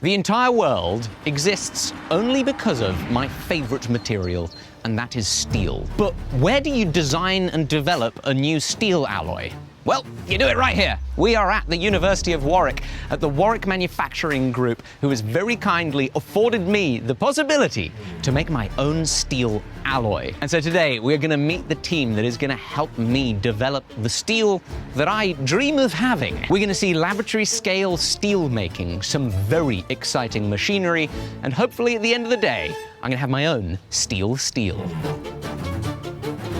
The entire world exists only because of my favorite material, and that is steel. But where do you design and develop a new steel alloy? Well, you do it right here. We are at the University of Warwick, at the Warwick Manufacturing Group, who has very kindly afforded me the possibility to make my own steel alloy. And so today we're going to meet the team that is going to help me develop the steel that I dream of having. We're going to see laboratory scale steel making, some very exciting machinery, and hopefully at the end of the day, I'm going to have my own steel.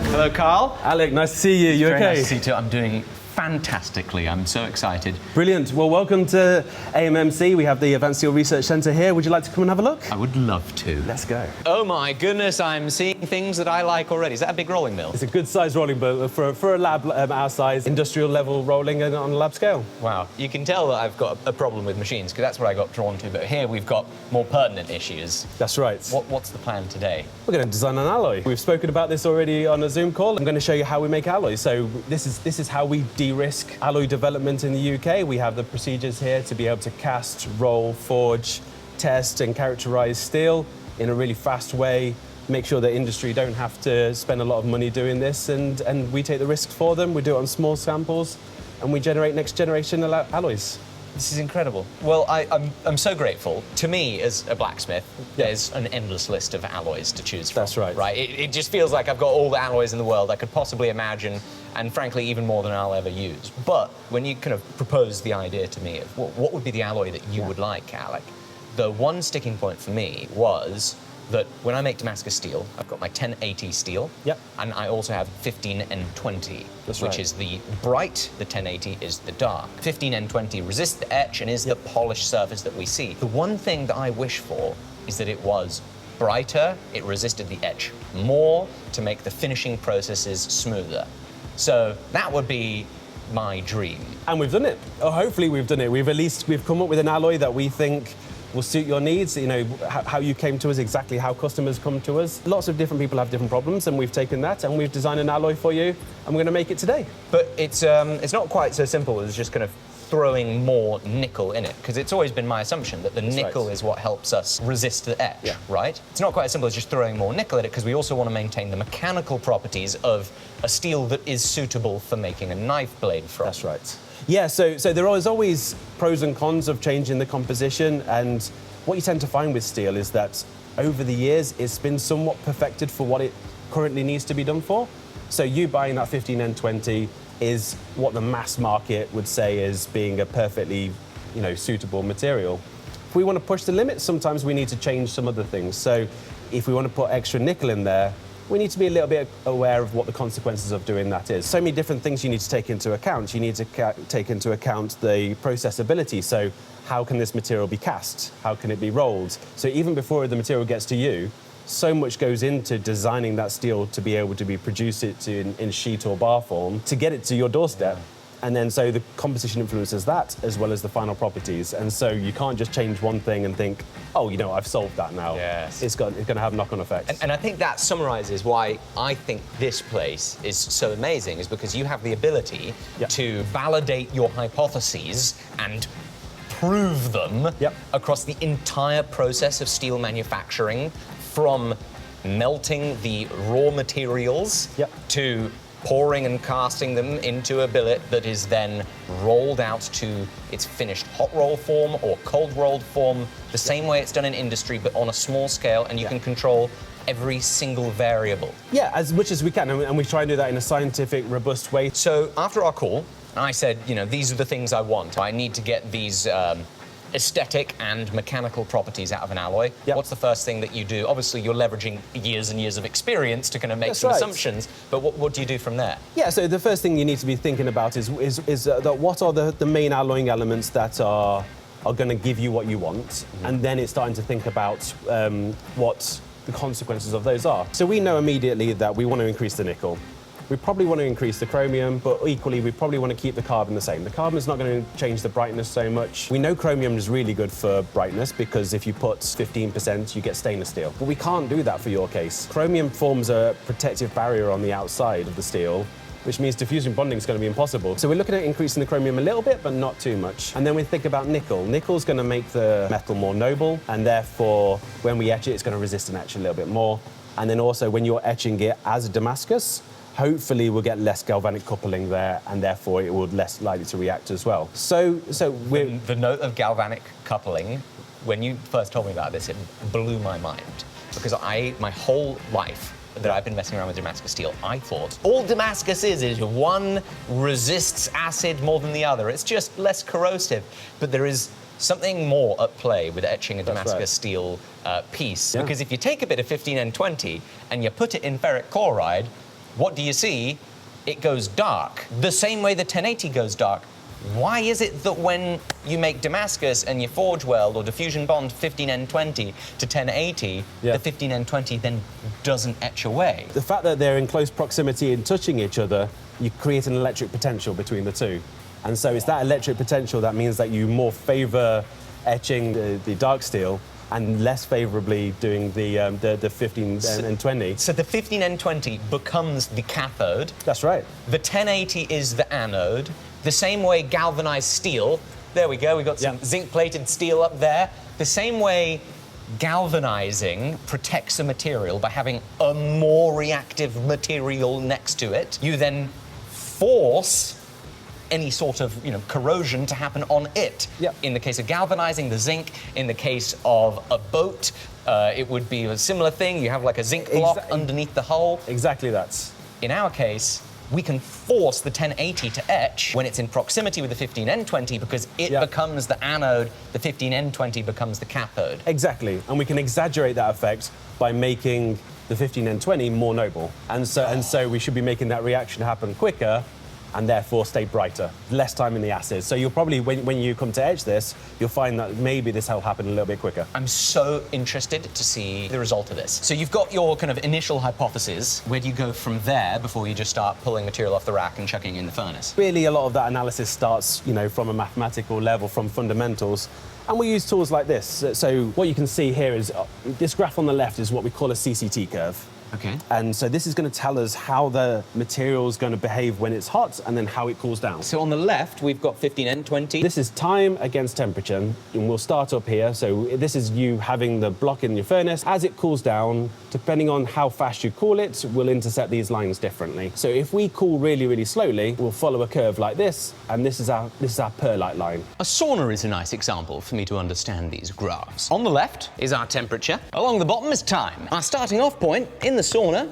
Hello, Carl. Alec, nice to see you. You okay? Very nice to see you too. I'm doing fantastically. I'm so excited. Brilliant. Well, welcome to AMMC. We have the Advanced Steel Research Centre here. Would you like to come and have a look? I would love to. Let's go. Oh my goodness, I'm seeing things that I like already. Is that a big rolling mill? It's a good size rolling mill for a lab our size, industrial level rolling on a lab scale. Wow. You can tell that I've got a problem with machines because that's what I got drawn to. But here we've got more pertinent issues. That's right. What's the plan today? We're going to design an alloy. We've spoken about this already on a Zoom call. I'm going to show you how we make alloys. So this is how we de-risk alloy development in the UK. We have the procedures here to be able to cast, roll, forge, test and characterize steel in a really fast way. Make sure that industry don't have to spend a lot of money doing this, and we take the risks for them. We do it on small samples and we generate next generation alloys. This is incredible. Well, I'm so grateful. To me, as a blacksmith, there's an endless list of alloys to choose from. That's right. Right? It just feels like I've got all the alloys in the world I could possibly imagine, and frankly, even more than I'll ever use. But when you kind of proposed the idea to me of what would be the alloy that you would like, Alec, the one sticking point for me was that when I make Damascus steel, I've got my 1080 steel, and I also have 15N20, which is the bright, the 1080 is the dark. 15N20 resists the etch and is the polished surface that we see. The one thing that I wish for is that it was brighter, it resisted the etch more to make the finishing processes smoother. So that would be my dream. And we've done it. Or hopefully we've done it. We've come up with an alloy that we think will suit your needs, you know, how you came to us, exactly how customers come to us. Lots of different people have different problems, and we've taken that and we've designed an alloy for you, and we're going to make it today. But it's not quite so simple as just kind of throwing more nickel in it, because it's always been my assumption that the nickel is what helps us resist the etch, right? It's not quite as simple as just throwing more nickel at it, because we also want to maintain the mechanical properties of a steel that is suitable for making a knife blade from. That's right. Yeah, so there is always pros and cons of changing the composition, and what you tend to find with steel is that over the years it's been somewhat perfected for what it currently needs to be done for. So you buying that 15N20 is what the mass market would say is being a perfectly, suitable material. If we want to push the limits, sometimes we need to change some other things. So if we want to put extra nickel in there, we need to be a little bit aware of what the consequences of doing that is. So many different things you need to take into account. You need to take into account the processability. So how can this material be cast? How can it be rolled? So even before the material gets to you, so much goes into designing that steel to be able to be produced in sheet or bar form to get it to your doorstep. And then so the composition influences that as well as the final properties. And so you can't just change one thing and think, oh, I've solved that now. Yes. It's going to have knock-on effects. And I think that summarizes why I think this place is so amazing, is because you have the ability to validate your hypotheses and prove them across the entire process of steel manufacturing, from melting the raw materials to pouring and casting them into a billet that is then rolled out to its finished hot roll form or cold rolled form, the same way it's done in industry, but on a small scale, and you can control every single variable. Yeah, as much as we can, and we try and do that in a scientific, robust way. So after our call, I said, these are the things I want. I need to get these aesthetic and mechanical properties out of an alloy. What's the first thing that you do? Obviously, you're leveraging years and years of experience to kind of make some assumptions, but what do you do from there? Yeah, so the first thing you need to be thinking about is what are the main alloying elements that are going to give you what you want, and then it's starting to think about what the consequences of those are. So we know immediately that we want to increase the nickel. We probably want to increase the chromium, but equally we probably want to keep the carbon the same. The carbon is not going to change the brightness so much. We know chromium is really good for brightness because if you put 15%, you get stainless steel. But we can't do that for your case. Chromium forms a protective barrier on the outside of the steel which means diffusion bonding is going to be impossible. So we're looking at increasing the chromium a little bit, but not too much. And then we think about nickel. Nickel's going to make the metal more noble, and therefore, when we etch it, it's going to resist an etch a little bit more. And then also, when you're etching it as a Damascus, hopefully we'll get less galvanic coupling there, and therefore it will less likely to react as well. So we're... The note of galvanic coupling, when you first told me about this, it blew my mind. Because my whole life that I've been messing around with Damascus steel, I thought all Damascus is one resists acid more than the other. It's just less corrosive. But there is something more at play with etching a Damascus steel piece. Yeah. Because if you take a bit of 15N20 and you put it in ferric chloride, what do you see? It goes dark. The same way the 1080 goes dark. Why is it that when you make Damascus and you forge weld or diffusion bond 15N20 to 1080, the 15N20 then doesn't etch away? The fact that they're in close proximity and touching each other, you create an electric potential between the two. And so it's that electric potential that means that you more favor etching the dark steel and less favorably doing the 15N20. So the 15N20 becomes the cathode. That's right. The 1080 is the anode. The same way galvanized steel, there we go, we've got some zinc-plated steel up there. The same way galvanizing protects a material by having a more reactive material next to it. You then force any sort of corrosion to happen on it. Yep. In the case of galvanizing, the zinc. In the case of a boat, it would be a similar thing. You have like a zinc block underneath the hull. Exactly that. In our case, we can force the 1080 to etch when it's in proximity with the 15N20 because it becomes the anode, the 15N20 becomes the cathode. Exactly, and we can exaggerate that effect by making the 15N20 more noble. And so we should be making that reaction happen quicker and therefore stay brighter, less time in the acid. So you'll probably, when you come to etch this, you'll find that maybe this will happen a little bit quicker. I'm so interested to see the result of this. So you've got your kind of initial hypothesis. Where do you go from there before you just start pulling material off the rack and chucking it in the furnace? Really, a lot of that analysis starts, from a mathematical level, from fundamentals. And we use tools like this. So what you can see here is, this graph on the left is what we call a CCT curve. Okay. And so this is going to tell us how the material is going to behave when it's hot and then how it cools down. So on the left, we've got 15N20. This is time against temperature, and we'll start up here. So this is you having the block in your furnace. As it cools down, depending on how fast you cool it, we'll intercept these lines differently. So if we cool really, really slowly, we'll follow a curve like this, and this is our perlite line. A sauna is a nice example for me to understand these graphs. On the left is our temperature. Along the bottom is time. Our starting off point in the sauna,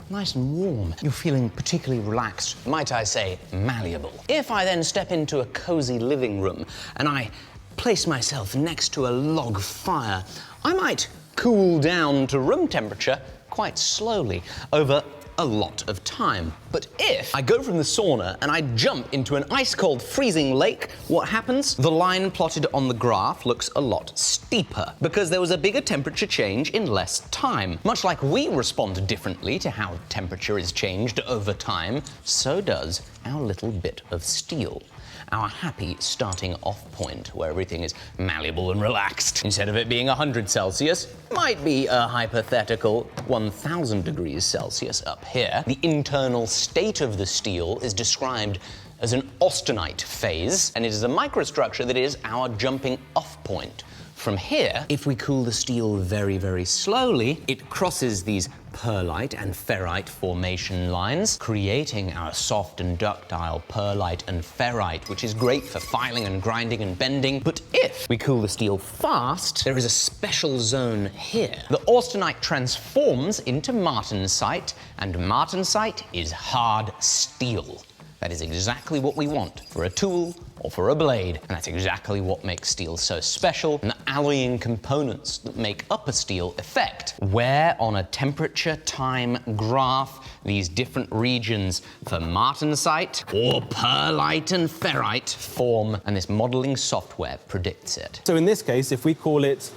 nice and warm. You're feeling particularly relaxed, might I say, malleable. If I then step into a cozy living room and I place myself next to a log fire, I might cool down to room temperature quite slowly over a lot of time. But if I go from the sauna and I jump into an ice-cold freezing lake, what happens? The line plotted on the graph looks a lot steeper because there was a bigger temperature change in less time. Much like we respond differently to how temperature is changed over time, so does our little bit of steel. Our happy starting off point where everything is malleable and relaxed. Instead of it being 100 Celsius, might be a hypothetical 1000 degrees Celsius up here. The internal state of the steel is described as an austenite phase, and it is a microstructure that is our jumping off point. From here, if we cool the steel very, very slowly, it crosses these perlite and ferrite formation lines, creating our soft and ductile perlite and ferrite, which is great for filing and grinding and bending. But if we cool the steel fast, there is a special zone here. The austenite transforms into martensite, and martensite is hard steel. That is exactly what we want for a tool or for a blade, and that's exactly what makes steel so special, and the alloying components that make up a steel effect. Where on a temperature time graph these different regions for martensite or perlite and ferrite form, and this modeling software predicts it. So in this case, if we cool it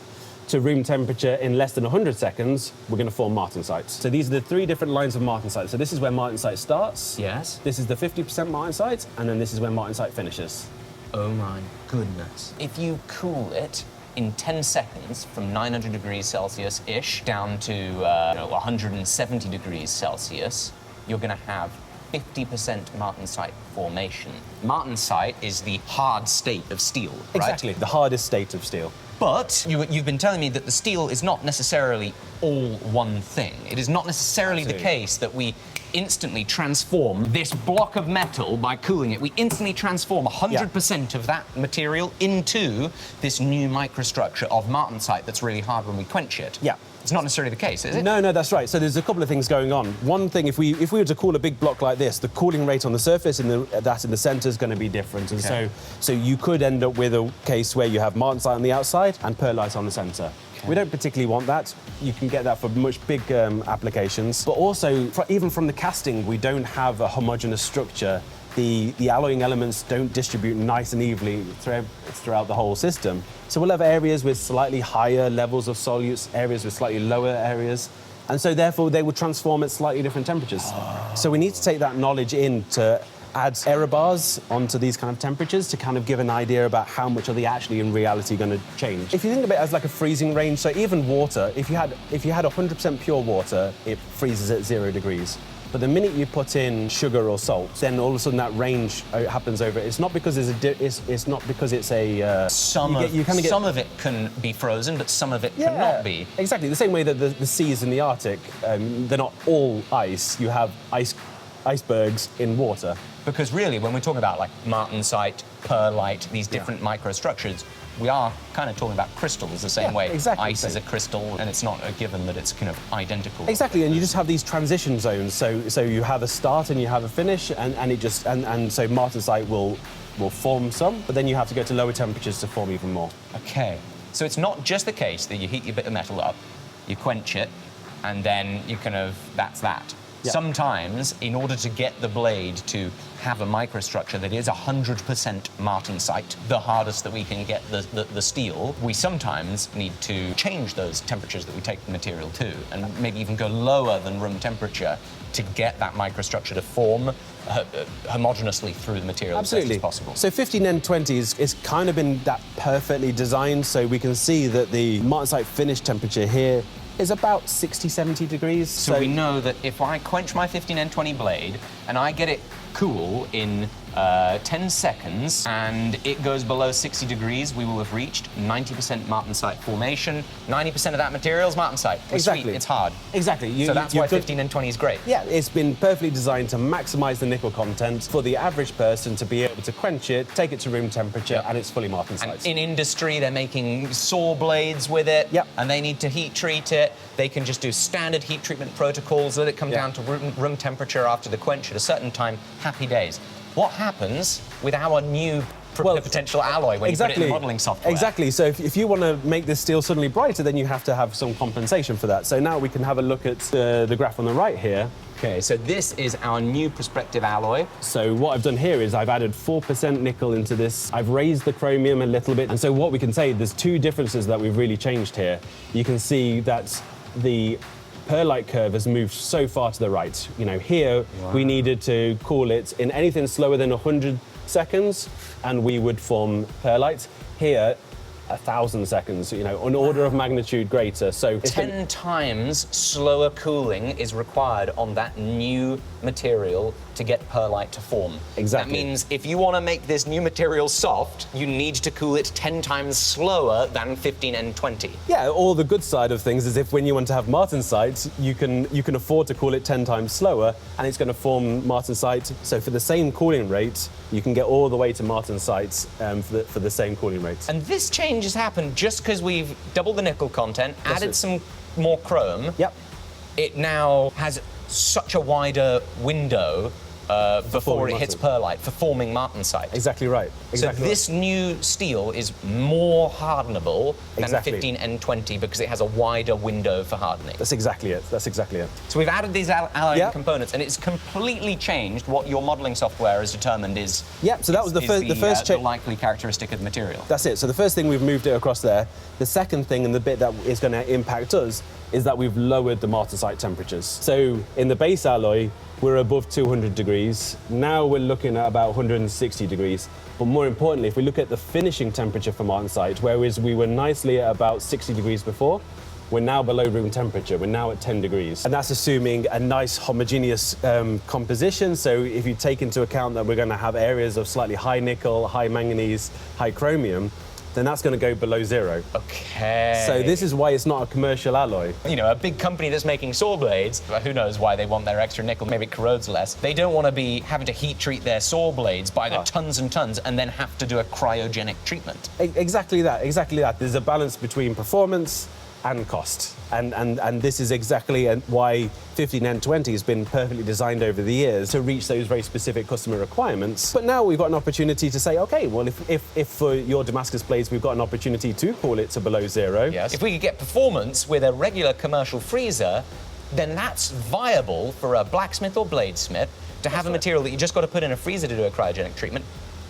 to room temperature in less than 100 seconds, we're going to form martensite. So these are the three different lines of martensite. So this is where martensite starts. Yes. This is the 50% martensite, and then this is where martensite finishes. Oh my goodness. If you cool it in 10 seconds from 900 degrees Celsius-ish down to 170 degrees Celsius, you're going to have 50% martensite formation. Martensite is the hard state of steel, right? Exactly, the hardest state of steel. But you've been telling me that the steel is not necessarily all one thing. It is not necessarily the case that we instantly transform this block of metal by cooling it. We instantly transform 100% of that material into this new microstructure of martensite that's really hard when we quench it. Yeah. It's not necessarily the case, is it? No, that's right. So there's a couple of things going on. One thing, if we were to cool a big block like this, the cooling rate on the surface and that in the centre is going to be different. And so you could end up with a case where you have martensite on the outside and perlite on the centre. We don't particularly want that. You can get that for much big applications. But also, even from the casting, we don't have a homogeneous structure. The alloying elements don't distribute nice and evenly throughout the whole system. So we'll have areas with slightly higher levels of solutes, areas with slightly lower areas. And so therefore, they will transform at slightly different temperatures. So we need to take that knowledge in to add error bars onto these kind of temperatures to kind of give an idea about how much are they actually in reality going to change. If you think of it as like a freezing range, so even water, if you had 100% pure water, it freezes at 0 degrees. But the minute you put in sugar or salt, then all of a sudden that range happens over. It's not because it's not because it's a some of it can be frozen, but some of it cannot be. Exactly. The same way that the seas in the Arctic, they're not all ice. You have icebergs in water. Because really, when we're talking about like martensite, perlite, these different microstructures, we are kind of talking about crystals the same way. Exactly. Ice is a crystal, and it's not a given that it's kind of identical. Exactly, and you just have these transition zones. So you have a start and you have a finish, and so martensite will form some, but then you have to go to lower temperatures to form even more. Okay, so it's not just the case that you heat your bit of metal up, you quench it, and then you that's that. Yeah. Sometimes, in order to get the blade to have a microstructure that is 100% martensite, the hardest that we can get the steel, we sometimes need to change those temperatures that we take the material to, and maybe even go lower than room temperature to get that microstructure to form homogeneously through the material as best as possible. So 15N20 is kind of been that perfectly designed, so we can see that the martensite finish temperature here is about 60, 70 degrees. So we know that if I quench my 15N20 blade and I get it cool in 10 seconds and it goes below 60 degrees, we will have reached 90% martensite formation. 90% of that material is martensite. It's sweet, it's hard. Exactly. So that's why 15N20 is great. Yeah, it's been perfectly designed to maximize the nickel content for the average person to be able to quench it, take it to room temperature, and it's fully martensite. And in industry, they're making saw blades with it, and they need to heat treat it. They can just do standard heat treatment protocols, let it come down to room temperature after the quench at a certain time. Happy days. What happens with our new potential alloy when you put it in the modeling software? Exactly. So if you want to make this steel suddenly brighter, then you have to have some compensation for that. So now we can have a look at the graph on the right here. Okay, so this is our new prospective alloy. So what I've done here is I've added 4% nickel into this. I've raised the chromium a little bit. And so what we can say, there's two differences that we've really changed here. You can see that the perlite curve has moved so far to the right. You know, here we needed to cool it in anything slower than 100 seconds, and we would form perlite. Here, 1,000 seconds, you know, an order of magnitude greater. So 10 times slower cooling is required on that new material to get perlite to form. Exactly. That means if you want to make this new material soft, you need to cool it 10 times slower than 15N20. Yeah, or the good side of things is if when you want to have martensite, you can afford to cool it 10 times slower, and it's going to form martensite. So for the same cooling rate, you can get all the way to martensite for the same cooling rate. And this change has happened just because we've doubled the nickel content, added some more chrome. Yep. It now has such a wider window before it hits perlite for forming martensite. Exactly right. Exactly so this new steel is more hardenable than Exactly. 15N20 because it has a wider window for hardening. That's exactly it. That's exactly it. So we've added these alloying components, and it's completely changed what your modeling software has determined is. Yeah. So that was the first the likely characteristic of the material. That's it. So the first thing we've moved it across there. The second thing, and the bit that is going to impact us, is that we've lowered the martensite temperatures. So in the base alloy, we're above 200 degrees. Now we're looking at about 160 degrees. But more importantly, if we look at the finishing temperature for martensite, whereas we were nicely at about 60 degrees before, we're now below room temperature. We're now at 10 degrees. And that's assuming a nice homogeneous composition. So if you take into account that we're going to have areas of slightly high nickel, high manganese, high chromium, then that's going to go below zero. Okay. So this is why it's not a commercial alloy. You know, a big company that's making saw blades, who knows why they want their extra nickel, maybe it corrodes less. They don't want to be having to heat treat their saw blades by the tons and tons and then have to do a cryogenic treatment. Exactly that, exactly that. There's a balance between performance and cost. And this is exactly why 15N20 has been perfectly designed over the years to reach those very specific customer requirements. But now we've got an opportunity to say, okay, well, if for your Damascus blades, we've got an opportunity to cool it to below zero. Yes. If we could get performance with a regular commercial freezer, then that's viable for a blacksmith or bladesmith to have a material that you just got to put in a freezer to do a cryogenic treatment.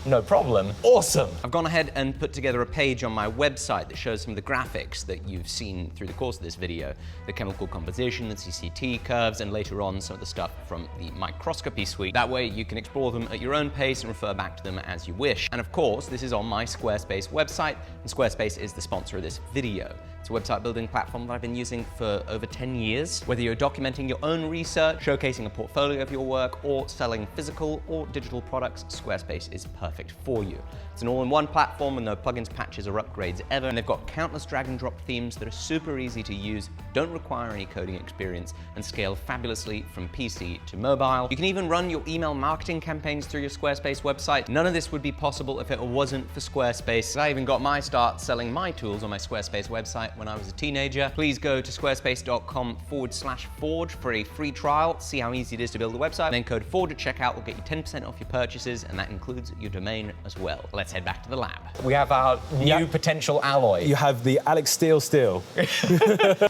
No problem. Awesome. I've gone ahead and put together a page on my website that shows some of the graphics that you've seen through the course of this video. The chemical composition, the CCT curves, and later on some of the stuff from the Microscopy suite. That way you can explore them at your own pace and refer back to them as you wish. And of course, this is on my Squarespace website, and Squarespace is the sponsor of this video. It's a website building platform that I've been using for over 10 years. Whether you're documenting your own research, showcasing a portfolio of your work, or selling physical or digital products, Squarespace is perfect for you. It's an all-in-one platform with no plugins, patches, or upgrades ever, and they've got countless drag-and-drop themes that are super easy to use, don't require any coding experience, and scale fabulously from PC to mobile. You can even run your email marketing campaigns through your Squarespace website. None of this would be possible if it wasn't for Squarespace. I even got my start selling my tools on my Squarespace website when I was a teenager. Please go to squarespace.com/forge for a free trial, see how easy it is to build a website, then code FORGE at checkout will get you 10% off your purchases, and that includes your domain as well. Let's head back to the lab. We have our new potential alloy. You have the Alec Steele steel.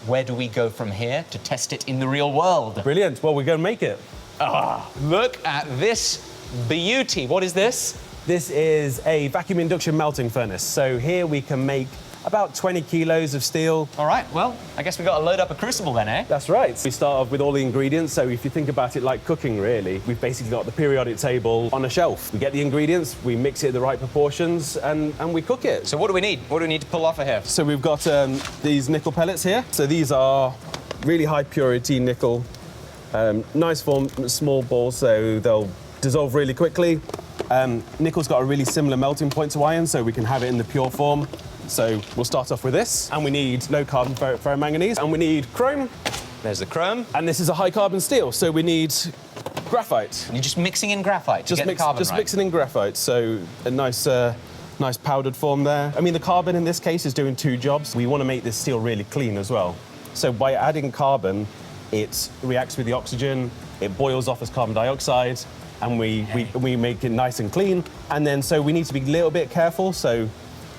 Where do we go from here to test it in the real world? Brilliant. Well, we're going to make it. Look at this beauty. What is this? This is a vacuum induction melting furnace. So here we can make about 20 kilos of steel. All right, well, I guess we got to load up a crucible then, eh? That's right. We start off with all the ingredients. So if you think about it like cooking, really, we've basically got the periodic table on a shelf. We get the ingredients, we mix it in the right proportions, and we cook it. So what do we need? What do we need to pull off of here? So we've got these nickel pellets here. So these are really high purity nickel, nice form, small balls, so they'll dissolve really quickly. Nickel's got a really similar melting point to iron, so we can have it in the pure form. So we'll start off with this, and we need low carbon ferromanganese, and we need chrome. There's the chrome. And this is a high carbon steel, so we need graphite. And you're just mixing in graphite to get the carbon right. Mixing in graphite, so a nice powdered form there. I mean, the carbon in this case is doing two jobs. We want to make this steel really clean as well. So by adding carbon, it reacts with the oxygen, it boils off as carbon dioxide, and we make it nice and clean. And then so we need to be a little bit careful. So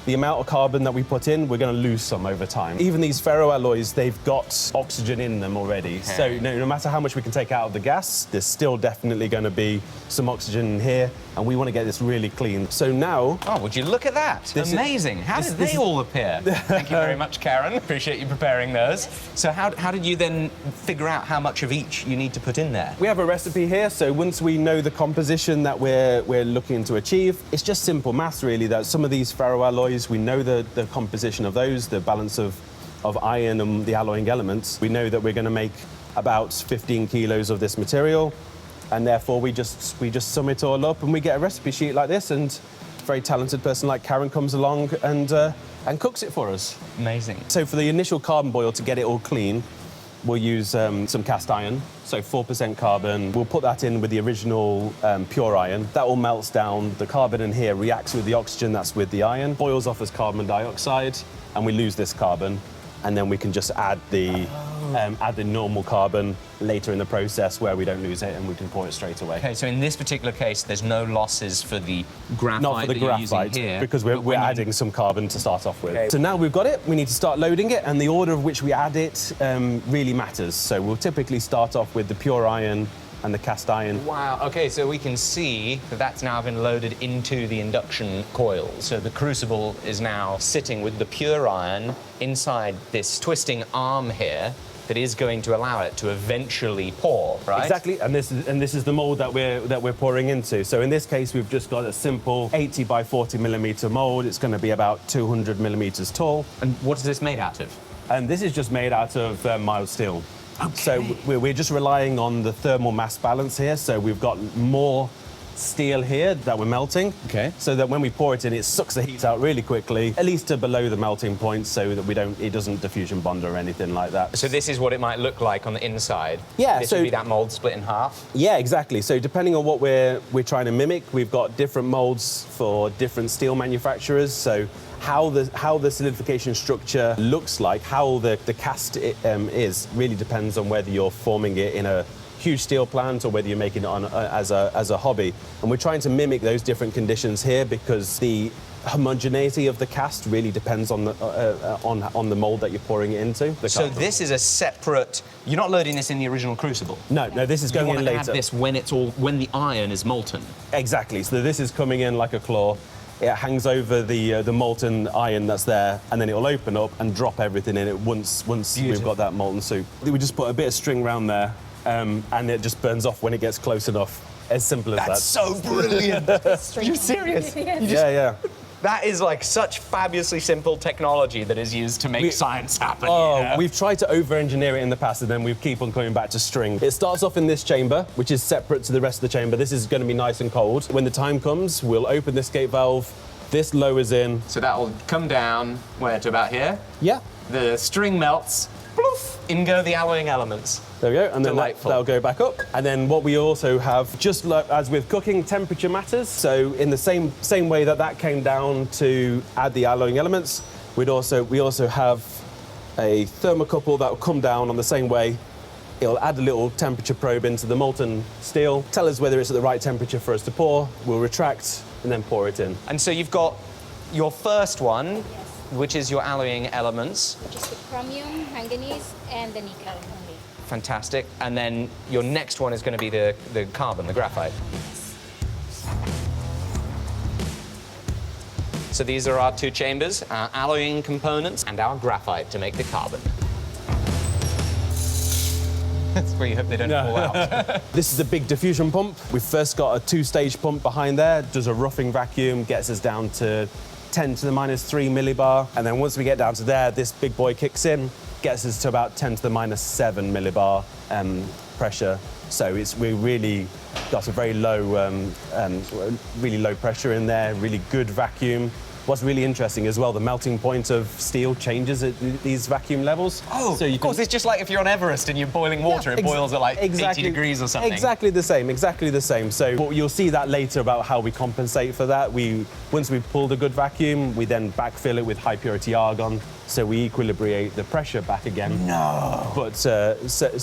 the amount of carbon that we put in, we're going to lose some over time. Even these ferroalloys, they've got oxygen in them already. Okay. So no matter how much we can take out of the gas, there's still definitely going to be some oxygen in here, and we want to get this really clean. So now... Oh, would you look at that? Amazing. How did they all appear? Thank you very much, Karen. Appreciate you preparing those. So how did you then figure out how much of each you need to put in there? We have a recipe here, so once we know the composition that we're looking to achieve, it's just simple maths, really, that some of these ferroalloys, we know the composition of those, the balance of iron and the alloying elements. We know that we're going to make about 15 kilos of this material, and therefore we just sum it all up and we get a recipe sheet like this, and a very talented person like Karen comes along and cooks it for us. Amazing. So for the initial carbon boil, to get it all clean, we'll use some cast iron, so 4% carbon. We'll put that in with the original pure iron. That all melts down. The carbon in here reacts with the oxygen that's with the iron, boils off as carbon dioxide, and we lose this carbon. And then we can just add the normal carbon later in the process where we don't lose it, and we can pour it straight away. Okay, so in this particular case, there's no losses for the graphite. Not for the graphite, here, because we're adding some carbon to start off with. Okay. So now we've got it, we need to start loading it, and the order of which we add it really matters. So we'll typically start off with the pure iron and the cast iron. Wow, okay, so we can see that that's now been loaded into the induction coil. So the crucible is now sitting with the pure iron inside this twisting arm here that is going to allow it to eventually pour, right? Exactly, and this is the mold that we're pouring into. So in this case, we've just got a simple 80 by 40 millimeter mold. It's going to be about 200 millimeters tall. And what is this made out of? And this is just made out of mild steel. Okay. So we're just relying on the thermal mass balance here. So we've got more steel here that we're melting. Okay. So that when we pour it in, it sucks the heat out really quickly, at least to below the melting point, so that it doesn't diffusion bond or anything like that. So this is what it might look like on the inside. Yeah. This so would be that mold split in half. Yeah, exactly. So depending on what we're trying to mimic, we've got different molds for different steel manufacturers. So how the solidification structure looks like, how the cast is, really depends on whether you're forming it in a huge steel plant or whether you're making it on as a hobby. And we're trying to mimic those different conditions here because the homogeneity of the cast really depends on the mold that you're pouring it into. So this is a separate. You're not loading this in the original crucible. No, this is going in later. You want to add this when the iron is molten. Exactly. So this is coming in like a claw. It hangs over the molten iron that's there, and then it'll open up and drop everything in it once we've got that molten soup. We just put a bit of string around there, and it just burns off when it gets close enough. As simple as that. That's so brilliant. You're serious? Yeah. That is like such fabulously simple technology that is used to make science happen. Oh, yeah. We've tried to over-engineer it in the past, and then we keep on coming back to string. It starts off in this chamber, which is separate to the rest of the chamber. This is going to be nice and cold. When the time comes, we'll open this gate valve. This lowers in. So that will come down, where, to about here? Yeah. The string melts, poof, in go the alloying elements. There we go, and then Delightful. that'll go back up. And then what we also have, just like as with cooking, temperature matters. So in the same way that came down to add the alloying elements, we also have a thermocouple that will come down on the same way. It'll add a little temperature probe into the molten steel, tell us whether it's at the right temperature for us to pour. We'll retract and then pour it in. And so you've got your first one, which is your alloying elements. Which is the chromium, manganese, and the nickel only. Fantastic. And then your next one is going to be the carbon, the graphite. So these are our two chambers, our alloying components and our graphite to make the carbon. That's where you hope they don't fall out. This is a big diffusion pump. We've first got a two-stage pump behind there, does a roughing vacuum, gets us down to 10 to the minus 3 millibar. And then once we get down to there, this big boy kicks in, gets us to about 10 to the minus 7 millibar pressure. So we really got a very low, really low pressure in there, really good vacuum. What's really interesting as well, the melting point of steel changes at these vacuum levels. Oh, so of course, it's just like if you're on Everest and you're boiling water, it boils at like 80 degrees or something. Exactly the same. So you'll see that later about how we compensate for that. Once we've pulled a good vacuum, we then backfill it with high purity argon, so we equilibrate the pressure back again. No. But,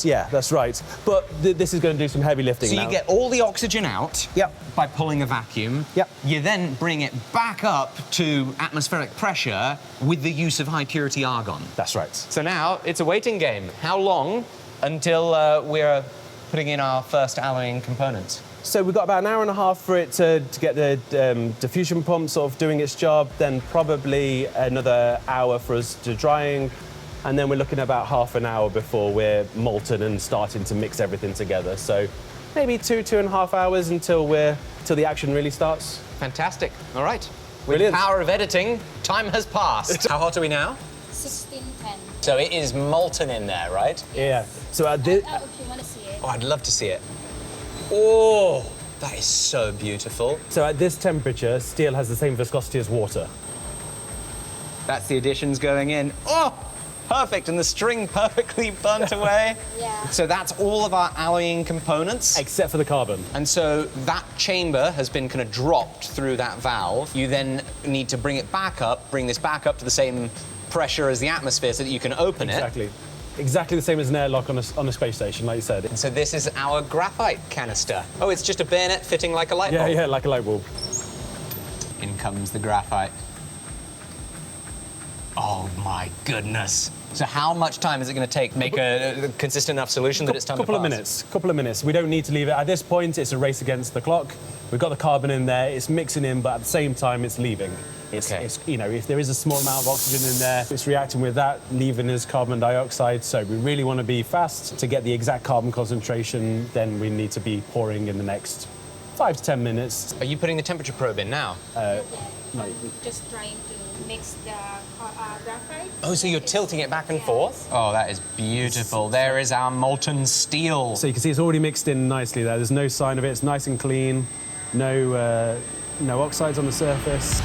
yeah, that's right. But this is going to do some heavy lifting now. So you get all the oxygen out by pulling a vacuum. Yep. You then bring it back up to atmospheric pressure with the use of high purity argon. That's right. So now it's a waiting game. How long until we're putting in our first alloying components? So we've got about an hour and a half for it to get the diffusion pump sort of doing its job, then probably another hour for us to drying, and then we're looking at about half an hour before we're molten and starting to mix everything together. So maybe 2.5 hours until the action really starts. Fantastic. All right. With Brilliant. the power of editing, time has passed. How hot are we now? 1610. So it is molten in there, right? Yeah. So at this, If you want to see it. Oh, I'd love to see it. Oh, that is so beautiful. so at this temperature, steel has the same viscosity as water. That's the additions going in. Oh, perfect. And the string perfectly burnt away. Yeah. So that's all of our alloying components. Except for the carbon. And so that chamber has been kind of dropped through that valve. You then need to bring this back up to the same pressure as the atmosphere so that you can open it. Exactly the same as an airlock on a space station, like you said. And so this is our graphite canister. Oh, it's just a bayonet fitting like a light bulb. Yeah, like a light bulb. In comes the graphite. Oh my goodness. So how much time is it going to take to make a consistent enough solution that it's time to pass? Couple of minutes. We don't need to leave it. At this point, it's a race against the clock. We've got the carbon in there, it's mixing in, but at the same time, it's leaving. It's, if there is a small amount of oxygen in there, it's reacting with that, leaving as carbon dioxide. So we really want to be fast. To get the exact carbon concentration, then we need to be pouring in the next 5 to 10 minutes. Are you putting the temperature probe in now? No. Just trying to mix the graphite. Oh, so you're tilting it back and forth? Oh, that is beautiful. There is our molten steel. So you can see it's already mixed in nicely there. There's no sign of it. It's nice and clean. No oxides on the surface.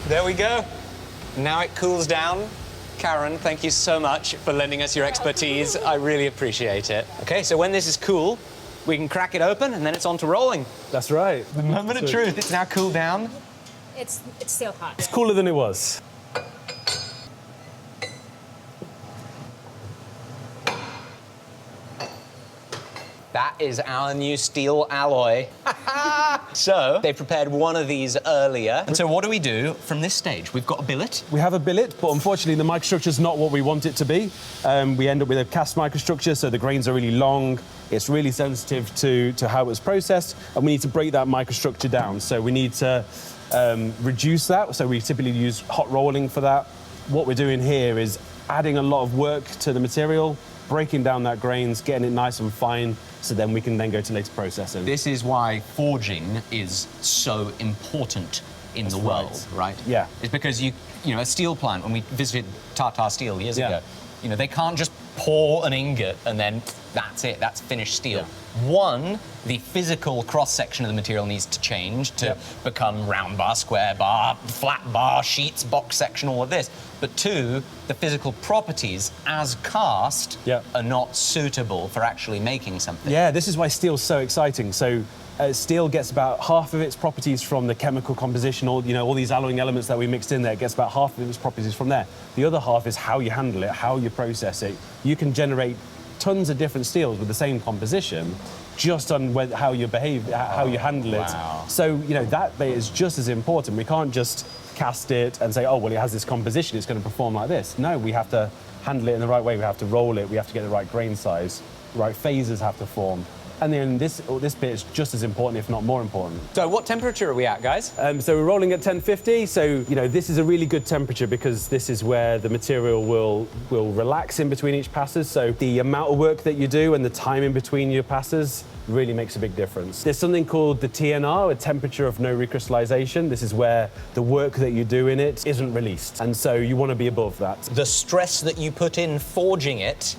There we go. Now it cools down. Karen, thank you so much for lending us your expertise. I really appreciate it. Okay, so when this is cool, we can crack it open and then it's on to rolling. That's right. The moment of truth. It's now cooled down. It's still hot. It's cooler than it was. That is our new steel alloy. So, they prepared one of these earlier. And so what do we do from this stage? We've got a billet. We have a billet, but unfortunately the microstructure is not what we want it to be. We end up with a cast microstructure, so the grains are really long. It's really sensitive to how it was processed, and we need to break that microstructure down. So we need to reduce that. So we typically use hot rolling for that. What we're doing here is adding a lot of work to the material, breaking down that grains, getting it nice and fine, so then we can then go to later processing. This is why forging is so important in the world, right? Yeah. It's because you know, a steel plant, when we visited Tata Steel years Yeah. ago, you know, they can't just pour an ingot and then that's it, that's finished steel. One, the physical cross-section of the material needs to change to become round bar, square bar, flat bar, sheets, box section, all of this. But two, the physical properties as cast are not suitable for actually making something. Yeah, this is why steel's so exciting. So steel gets about half of its properties from the chemical composition, all these alloying elements that we mixed in there, it gets about half of its properties from there. The other half is how you handle it, how you process it. You can generate tons of different steels with the same composition, just on how you behave, how you handle it. Wow. So, that bit is just as important. We can't just cast it and say, oh, well, it has this composition, it's going to perform like this. No, we have to handle it in the right way. We have to roll it. We have to get the right grain size. The right phases have to form. And then this bit is just as important, if not more important. So what temperature are we at, guys? So we're rolling at 1050. So, this is a really good temperature because this is where the material will relax in between each passes. So the amount of work that you do and the time in between your passes really makes a big difference. There's something called the TNR, a temperature of no recrystallization. This is where the work that you do in it isn't released. And so you want to be above that. The stress that you put in forging it,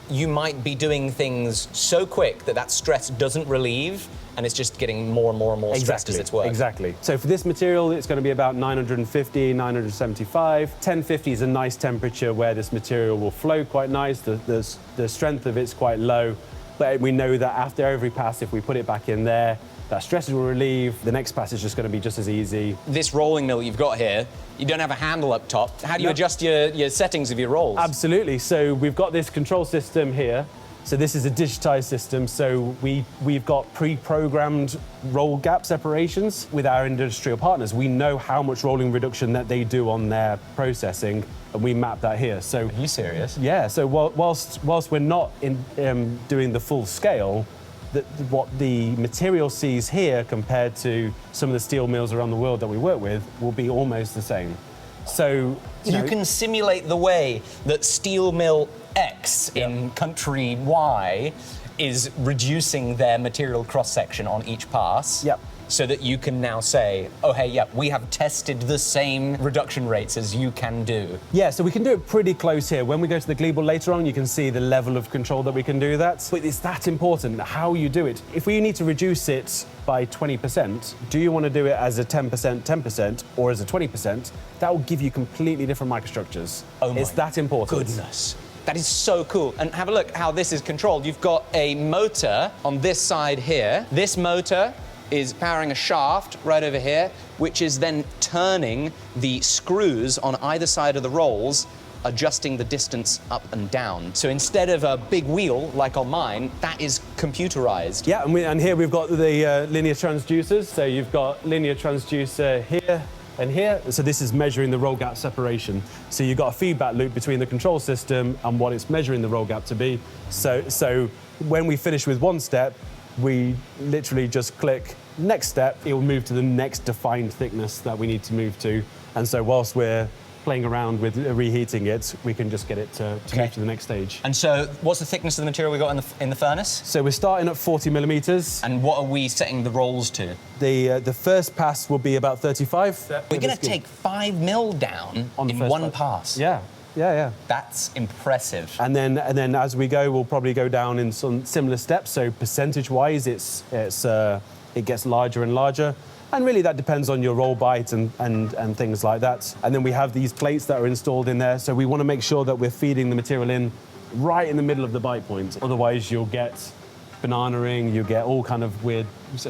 you might be doing things so quick that stress doesn't relieve, and it's just getting more and more and more stressed as it's working. Exactly. So for this material, it's going to be about 950, 975. 1050 is a nice temperature where this material will flow quite nice. The strength of it's quite low, but we know that after every pass, if we put it back in there, that stress will relieve. The next pass is just going to be just as easy. This rolling mill you've got here, you don't have a handle up top. How do you adjust your settings of your rolls? Absolutely. So we've got this control system here. So this is a digitized system. So we've got pre-programmed roll gap separations with our industrial partners. We know how much rolling reduction that they do on their processing, and we map that here. So, are you serious? Yeah. So whilst we're not doing the full scale, what the material sees here compared to some of the steel mills around the world that we work with will be almost the same. So you can simulate the way that steel mill X in country Y is reducing their material cross-section on each pass. So that you can now say, oh, hey, we have tested the same reduction rates as you can do. Yeah, so we can do it pretty close here. When we go to the Gleeble later on, you can see the level of control that we can do that. But it's that important, how you do it. If we need to reduce it by 20%, do you want to do it as a 10%, or as a 20%? That will give you completely different microstructures. Oh my it's that important. Goodness. That is so cool. And have a look how this is controlled. You've got a motor on this side here. This motor is powering a shaft right over here, which is then turning the screws on either side of the rolls adjusting the distance up and down. So instead of a big wheel like on mine, that is computerized. Yeah, and here we've got the linear transducers. So you've got linear transducer here and here. So this is measuring the roll gap separation. So you've got a feedback loop between the control system and what it's measuring the roll gap to be. So when we finish with one step, we literally just click next step. It will move to the next defined thickness that we need to move to. And so whilst we're playing around with reheating it, we can just get it to move to the next stage. And so what's the thickness of the material we got in the furnace? So we're starting at 40 millimeters. And what are we setting the rolls to? The first pass will be about 35. We're going to take 5 mil down in one pass. Yeah. That's impressive. And then as we go, we'll probably go down in some similar steps. So percentage-wise, it gets larger and larger. And really that depends on your roll bite and things like that. And then we have these plates that are installed in there. So we want to make sure that we're feeding the material in right in the middle of the bite point. Otherwise you'll get banana-ing, you get all kind of weird.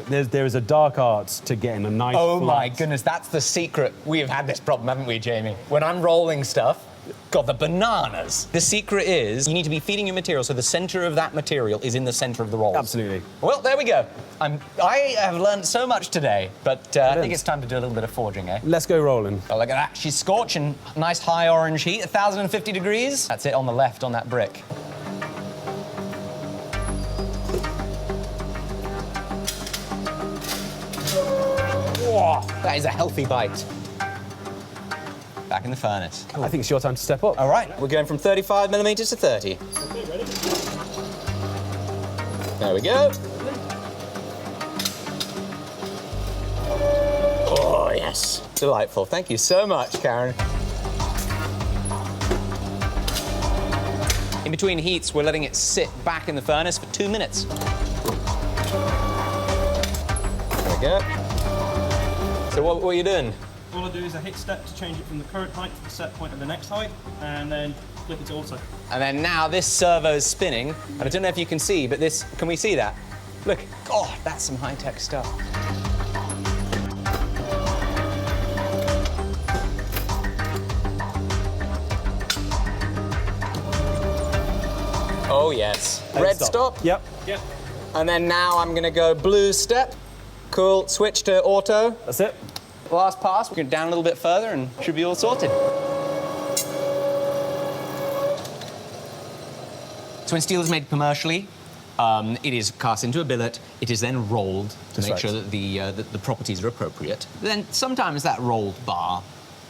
There is a dark art to getting a nice Oh flat. my goodness, that's the secret. We have had this problem, haven't we, Jamie? When I'm rolling stuff, God, the bananas. The secret is you need to be feeding your material so the center of that material is in the center of the rolls. Absolutely. Well, there we go. I have learned so much today, but I think it's time to do a little bit of forging, eh? Let's go rolling. Oh, look at that. She's scorching. Nice high orange heat, 1,050 degrees. That's it on the left on that brick. Whoa, that is a healthy bite. Back in the furnace. Cool. I think it's your time to step up. All right, we're going from 35 millimeters to 30. Okay, ready? There we go. Oh, yes. Delightful. Thank you so much, Karen. In between heats, we're letting it sit back in the furnace for 2 minutes. There we go. So what are you doing? All I do is I hit step to change it from the current height to the set point of the next height, and then flip it to auto. And then now this servo is spinning, and I don't know if you can see, but this, can we see that? Look, oh, that's some high-tech stuff. Oh, yes. Red stop. Yep. Yep. And then now I'm gonna go blue step. Cool, switch to auto. That's it. Last pass, we're going down a little bit further and should be all sorted. So when steel is made commercially, it is cast into a billet. It is then rolled to make sure that the properties are appropriate. Then sometimes that rolled bar,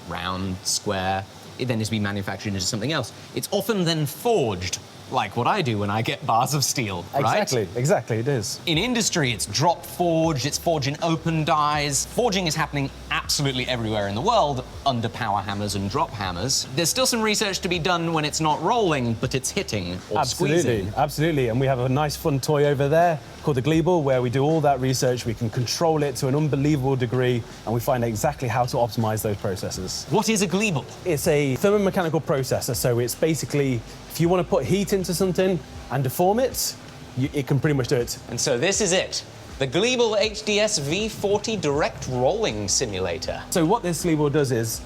round, square, it then is to be manufactured into something else. It's often then forged, like what I do when I get bars of steel, right? Exactly, it is. In industry, it's drop forged, it's forged in open dies. Forging is happening absolutely everywhere in the world under power hammers and drop hammers. There's still some research to be done when it's not rolling, but it's hitting or squeezing. Absolutely. And we have a nice fun toy over there called the Gleeble, where we do all that research. We can control it to an unbelievable degree, and we find exactly how to optimize those processes. What is a Gleeble? It's a thermomechanical processor, so it's basically, if you want to put heat into something and deform it, it can pretty much do it. And so this is it. The Gleeble HDS V40 Direct Rolling Simulator. So what this Gleeble does is,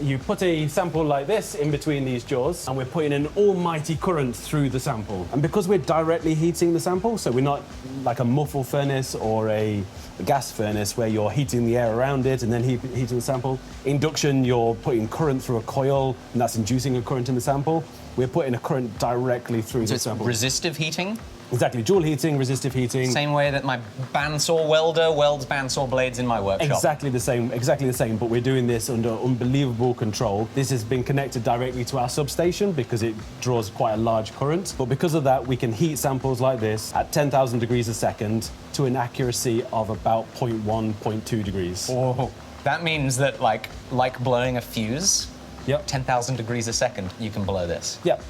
you put a sample like this in between these jaws, and we're putting an almighty current through the sample. And because we're directly heating the sample, so we're not like a muffle furnace or a gas furnace where you're heating the air around it and then heating the sample. Induction, you're putting current through a coil, and that's inducing a current in the sample. We're putting a current directly through the sample. Resistive heating? Exactly, dual heating, resistive heating. Same way that my bandsaw welder welds bandsaw blades in my workshop. Exactly the same, but we're doing this under unbelievable control. This has been connected directly to our substation because it draws quite a large current. But because of that, we can heat samples like this at 10,000 degrees a second to an accuracy of about 0.1, 0.2 degrees. Oh, that means that like blowing a fuse, Yep. 10,000 degrees a second, you can blow this. Yep.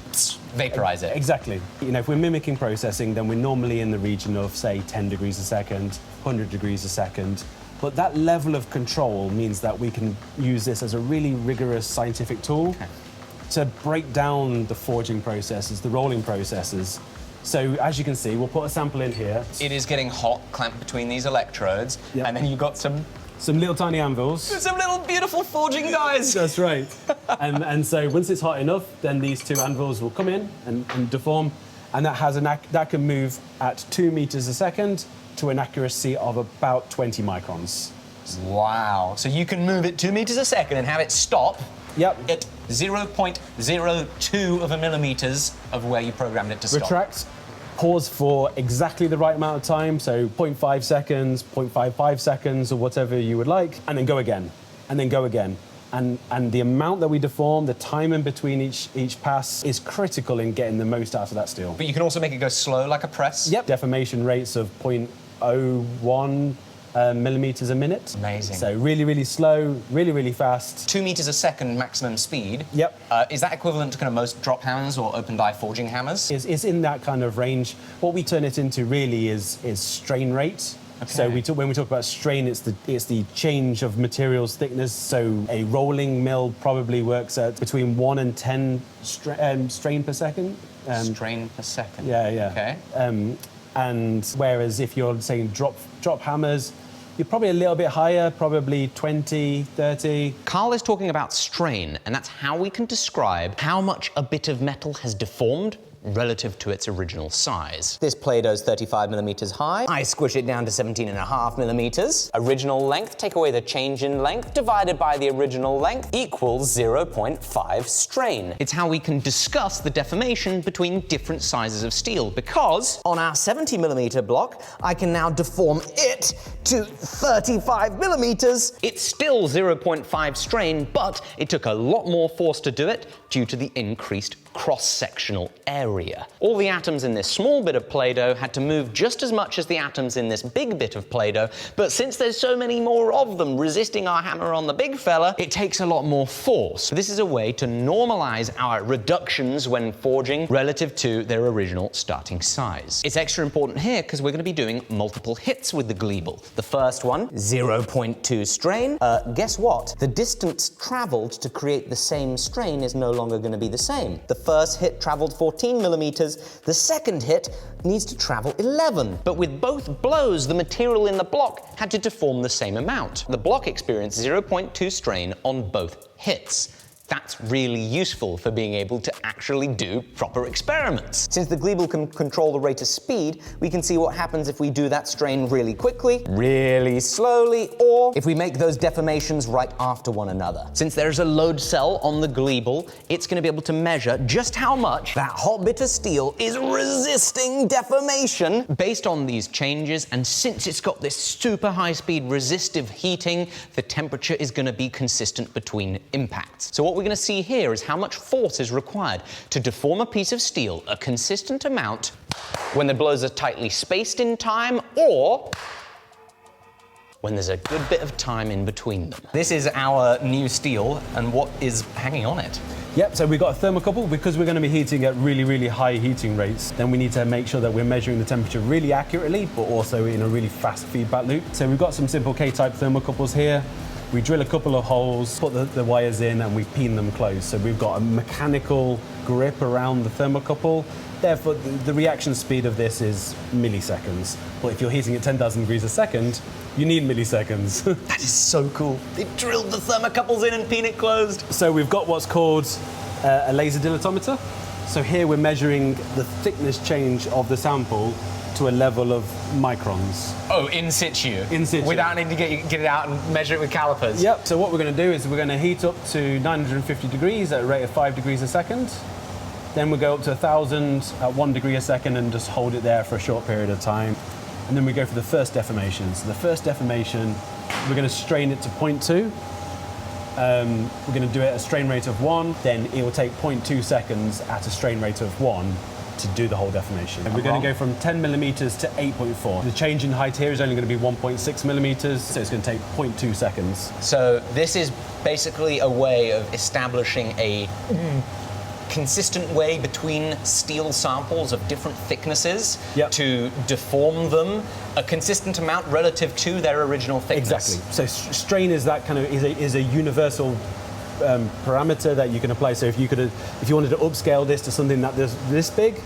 Vaporize it. Exactly. You know, if we're mimicking processing, then we're normally in the region of, say, 10 degrees a second, 100 degrees a second. But that level of control means that we can use this as a really rigorous scientific tool to break down the forging processes, the rolling processes. So as you can see, we'll put a sample in here. It is getting hot, clamped between these electrodes, Yep. and then you've got some some little tiny anvils. Some little beautiful forging guys. That's right. and so once it's hot enough, then these two anvils will come in and deform, and that can move at 2 meters a second to an accuracy of about 20 microns. Wow. So you can move it 2 meters a second and have it stop Yep. at 0.02 of a millimeters of where you programmed it to stop. Retract, pause for exactly the right amount of time, so 0.5 seconds, 0.55 seconds, or whatever you would like, and then go again, and then go again. And the amount that we deform, the time in between each pass is critical in getting the most out of that steel. But you can also make it go slow like a press. Yep. Deformation rates of 0.01 millimeters a minute. Amazing. So really, really slow, really, really fast. 2 meters a second maximum speed. Yep. Is that equivalent to kind of most drop hammers or open die forging hammers? Is in that kind of range. What we turn it into really is strain rate. Okay. So when we talk about strain, it's the change of materials thickness. So a rolling mill probably works at between 1 and 10 strain per second. Strain per second. Yeah, yeah. Okay. And whereas if you're saying drop hammers, you're probably a little bit higher, probably 20, 30. Carl is talking about strain, and that's how we can describe how much a bit of metal has deformed relative to its original size. This Play-Doh's 35 millimeters high. I squish it down to 17.5 millimeters. Original length, take away the change in length, divided by the original length, equals 0.5 strain. It's how we can discuss the deformation between different sizes of steel, because on our 70 millimeter block, I can now deform it to 35 millimeters. It's still 0.5 strain, but it took a lot more force to do it due to the increased cross-sectional area. All the atoms in this small bit of Play-Doh had to move just as much as the atoms in this big bit of Play-Doh, but since there's so many more of them resisting our hammer on the big fella, it takes a lot more force. This is a way to normalize our reductions when forging relative to their original starting size. It's extra important here because we're going to be doing multiple hits with the Gleeble. The first one, 0.2 strain. Guess what? The distance traveled to create the same strain is no longer going to be the same. The first hit traveled 14 millimeters, the second hit needs to travel 11. But with both blows, the material in the block had to deform the same amount. The block experienced 0.2 strain on both hits. That's really useful for being able to actually do proper experiments. Since the Gleeble can control the rate of speed, we can see what happens if we do that strain really quickly, really slowly, or if we make those deformations right after one another. Since there's a load cell on the Gleeble, it's going to be able to measure just how much that hot bit of steel is resisting deformation based on these changes, and since it's got this super high-speed resistive heating, the temperature is going to be consistent between impacts. So what we're going to see here is how much force is required to deform a piece of steel a consistent amount when the blows are tightly spaced in time, or when there's a good bit of time in between them. This is our new steel, and what is hanging on it? Yep, so we've got a thermocouple. Because we're going to be heating at really, really high heating rates, then we need to make sure that we're measuring the temperature really accurately, but also in a really fast feedback loop. So we've got some simple K-type thermocouples here. We drill a couple of holes, put the wires in, and we peen them closed. So we've got a mechanical grip around the thermocouple. Therefore, the reaction speed of this is milliseconds. But if you're heating at 10,000 degrees a second, you need milliseconds. That is so cool. They drilled the thermocouples in and peen it closed. So we've got what's called a laser dilatometer. So here we're measuring the thickness change of the sample to a level of microns. Oh, in situ? In situ. Without needing to get it out and measure it with calipers? Yep, so what we're going to do is we're going to heat up to 950 degrees at a rate of 5 degrees a second. Then we'll go up to 1,000 at 1 degree a second and just hold it there for a short period of time. And then we go for the first deformation. So the first deformation, we're going to strain it to 0.2. We're going to do it at a strain rate of 1. Then it will take 0.2 seconds at a strain rate of 1 to do the whole deformation. And we're going to go from 10 millimeters to 8.4. The change in height here is only going to be 1.6 millimeters, so it's going to take 0.2 seconds. So this is basically a way of establishing a consistent way between steel samples of different thicknesses to deform them a consistent amount relative to their original thickness. Exactly. So strain is that kind of is a universal parameter that you can apply. So if you wanted to upscale this to something that is this big,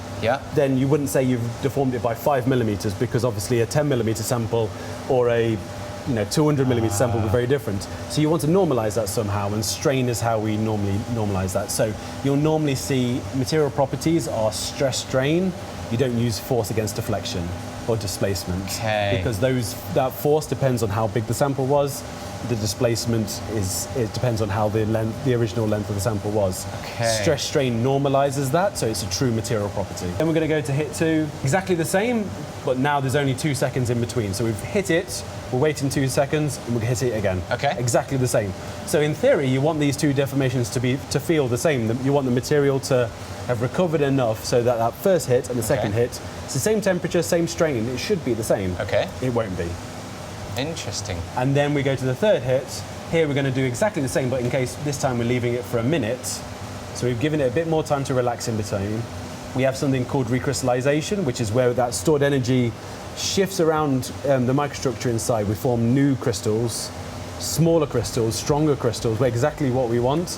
then you wouldn't say you've deformed it by 5 millimeters, because obviously a 10 millimeter sample or a 200 millimeter sample will be very different. So you want to normalize that somehow, and strain is how we normally normalize that. So you'll normally see material properties are stress strain. You don't use force against deflection or displacement, because that force depends on how big the sample was. The displacement depends on how the original length of the sample was. Stress strain normalizes that, so it's a true material property. Then we're going to go to hit 2, exactly the same, but now there's only 2 seconds in between. So we've hit it, we're waiting 2 seconds, and we'll hit it again. Exactly the same. So in theory, you want these 2 deformations to feel the same. You want the material to have recovered enough so that that first hit and the second hit, it's the same temperature, same strain. It should be the same. It won't be. Interesting. And then we go to the third hit. Here we're going to do exactly the same, but in case this time we're leaving it for a minute. So we've given it a bit more time to relax in between. We have something called recrystallization, which is where that stored energy shifts around the microstructure inside. We form new crystals, smaller crystals, stronger crystals. We're exactly what we want,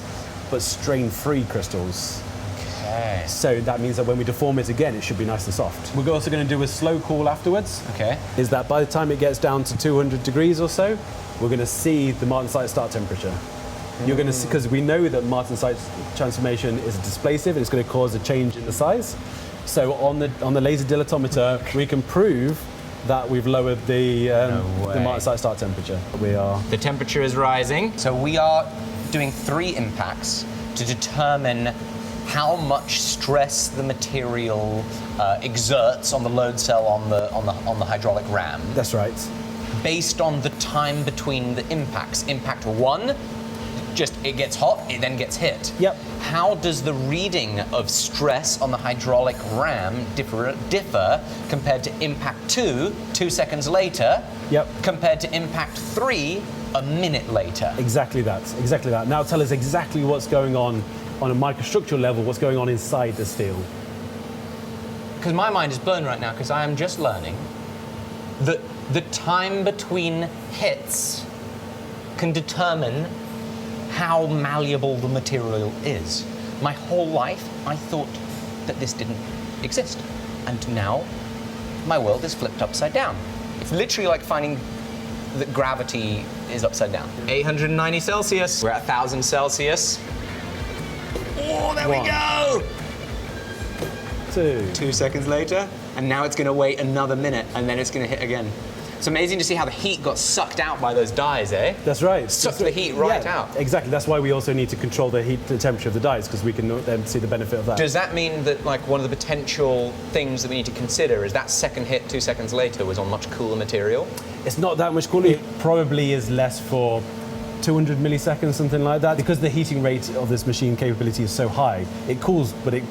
but strain-free crystals. So that means that when we deform it again, it should be nice and soft. We're also going to do a slow cool afterwards. Is that by the time it gets down to 200 degrees or so, we're going to see the martensite start temperature. You're going to see, because we know that martensite transformation is displacive and it's going to cause a change in the size. So on the laser dilatometer, we can prove that we've lowered the martensite start temperature. The temperature is rising. So we are doing 3 impacts to determine how much stress the material exerts on the load cell on the hydraulic ram. That's right. Based on the time between the impacts. Impact 1, it gets hot, it then gets hit. How does the reading of stress on the hydraulic ram differ compared to impact 2 seconds later, compared to impact 3 a minute later? Exactly that. Now tell us exactly what's going on a microstructural level, what's going on inside the steel. Because my mind is blown right now, because I am just learning that the time between hits can determine how malleable the material is. My whole life, I thought that this didn't exist. And now, my world is flipped upside down. It's literally like finding that gravity is upside down. 890 Celsius. We're at 1,000 Celsius. Oh, there we go! 2 seconds later, and now it's going to wait another minute, and then it's going to hit again. It's amazing to see how the heat got sucked out by those dyes, eh? That's right. Sucked the heat right out. Exactly. That's why we also need to control the temperature of the dyes, because we can then see the benefit of that. Does that mean that one of the potential things that we need to consider is that second hit 2 seconds later was on much cooler material? It's not that much cooler. It probably is less for 200 milliseconds, something like that. Because the heating rate of this machine capability is so high, it cools, but it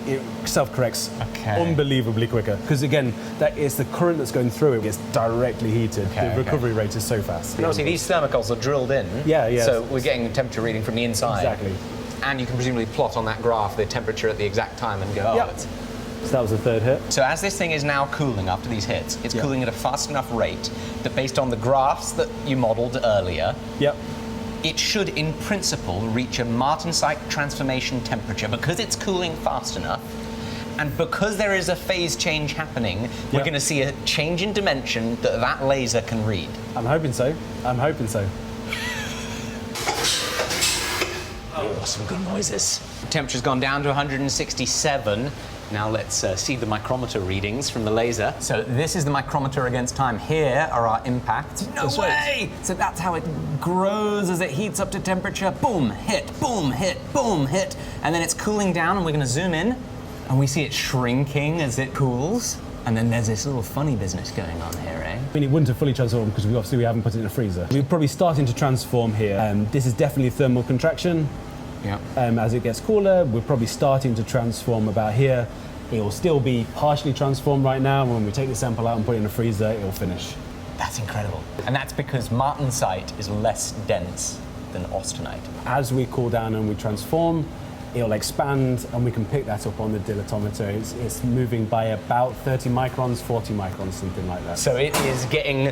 self-corrects unbelievably quicker. Because again, that is the current that's going through it gets directly heated. The recovery rate is so fast. And obviously, these thermocols are drilled in. So we're getting a temperature reading from the inside. Exactly. And you can presumably plot on that graph the temperature at the exact time and go, So that was the third hit. So as this thing is now cooling after these hits, it's cooling at a fast enough rate that based on the graphs that you modeled earlier, it should, in principle, reach a martensite transformation temperature because it's cooling fast enough. And because there is a phase change happening, we're going to see a change in dimension that laser can read. I'm hoping so. Oh, some good noises. Temperature's gone down to 167. Now let's see the micrometer readings from the laser. So this is the micrometer against time. Here are our impacts. No way! So that's how it grows as it heats up to temperature. Boom, hit, boom, hit, boom, hit. And then it's cooling down, and we're going to zoom in, and we see it shrinking as it cools. And then there's this little funny business going on here, eh? I mean, it wouldn't have fully transformed because we haven't put it in a freezer. We're probably starting to transform here. This is definitely thermal contraction. As it gets cooler, we're probably starting to transform about here. It will still be partially transformed right now. When we take the sample out and put it in the freezer, it will finish. That's incredible. And that's because martensite is less dense than austenite. As we cool down and we transform, it'll expand, and we can pick that up on the dilatometer. It's moving by about 30 microns, 40 microns, something like that. So it is getting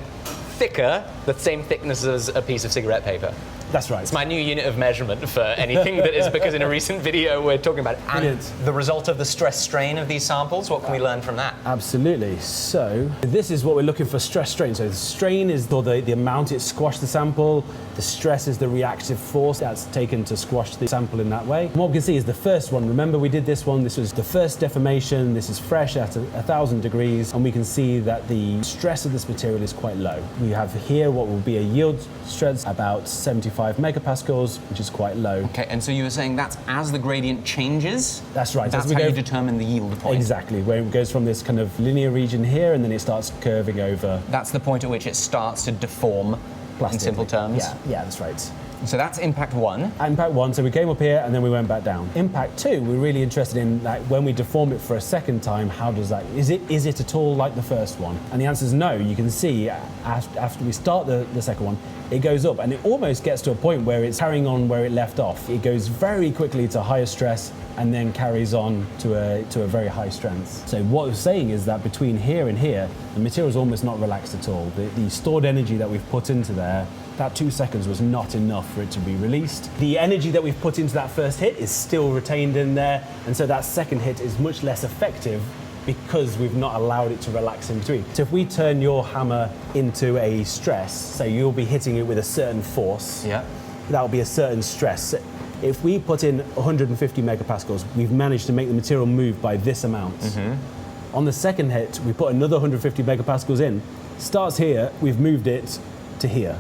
thicker, the same thickness as a piece of cigarette paper. That's right. It's my new unit of measurement for anything that is, because in a recent video we're talking about it. And Brilliant. the result of the stress strain of these samples, what can we learn from that? Absolutely. So this is what we're looking for, stress strain. So the strain is the amount it squashed the sample. The stress is the reactive force that's taken to squash the sample in that way. And what we can see is the first one. Remember, we did this one. This was the first deformation. This is fresh at 1,000 degrees. And we can see that the stress of this material is quite low. We have here what will be a yield stress about 75 megapascals, which is quite low. Okay, and so you were saying that's as the gradient changes? That's right. That's As we how go you determine the yield point? Exactly, where it goes from this kind of linear region here and then it starts curving over. That's the point at which it starts to deform, in plastically. simple terms? Yeah, that's right. So that's impact 1. Impact 1, so we came up here and then we went back down. Impact 2, we're really interested in, like, when we deform it for a second time, how does that, is it at all like the first one? And the answer is no. You can see after we start the second one, it goes up and it almost gets to a point where it's carrying on where it left off. It goes very quickly to higher stress and then carries on to a very high strength. So what we're saying is that between here and here, the material is almost not relaxed at all. The stored energy that we've put into there, that 2 seconds was not enough for it to be released. The energy that we've put into that first hit is still retained in there, and so that second hit is much less effective because we've not allowed it to relax in between. So if we turn your hammer into a stress, so you'll be hitting it with a certain force, Yeah. that'll be a certain stress. If we put in 150 megapascals, we've managed to make the material move by this amount. On the second hit, we put another 150 megapascals in. Starts here, we've moved it to here.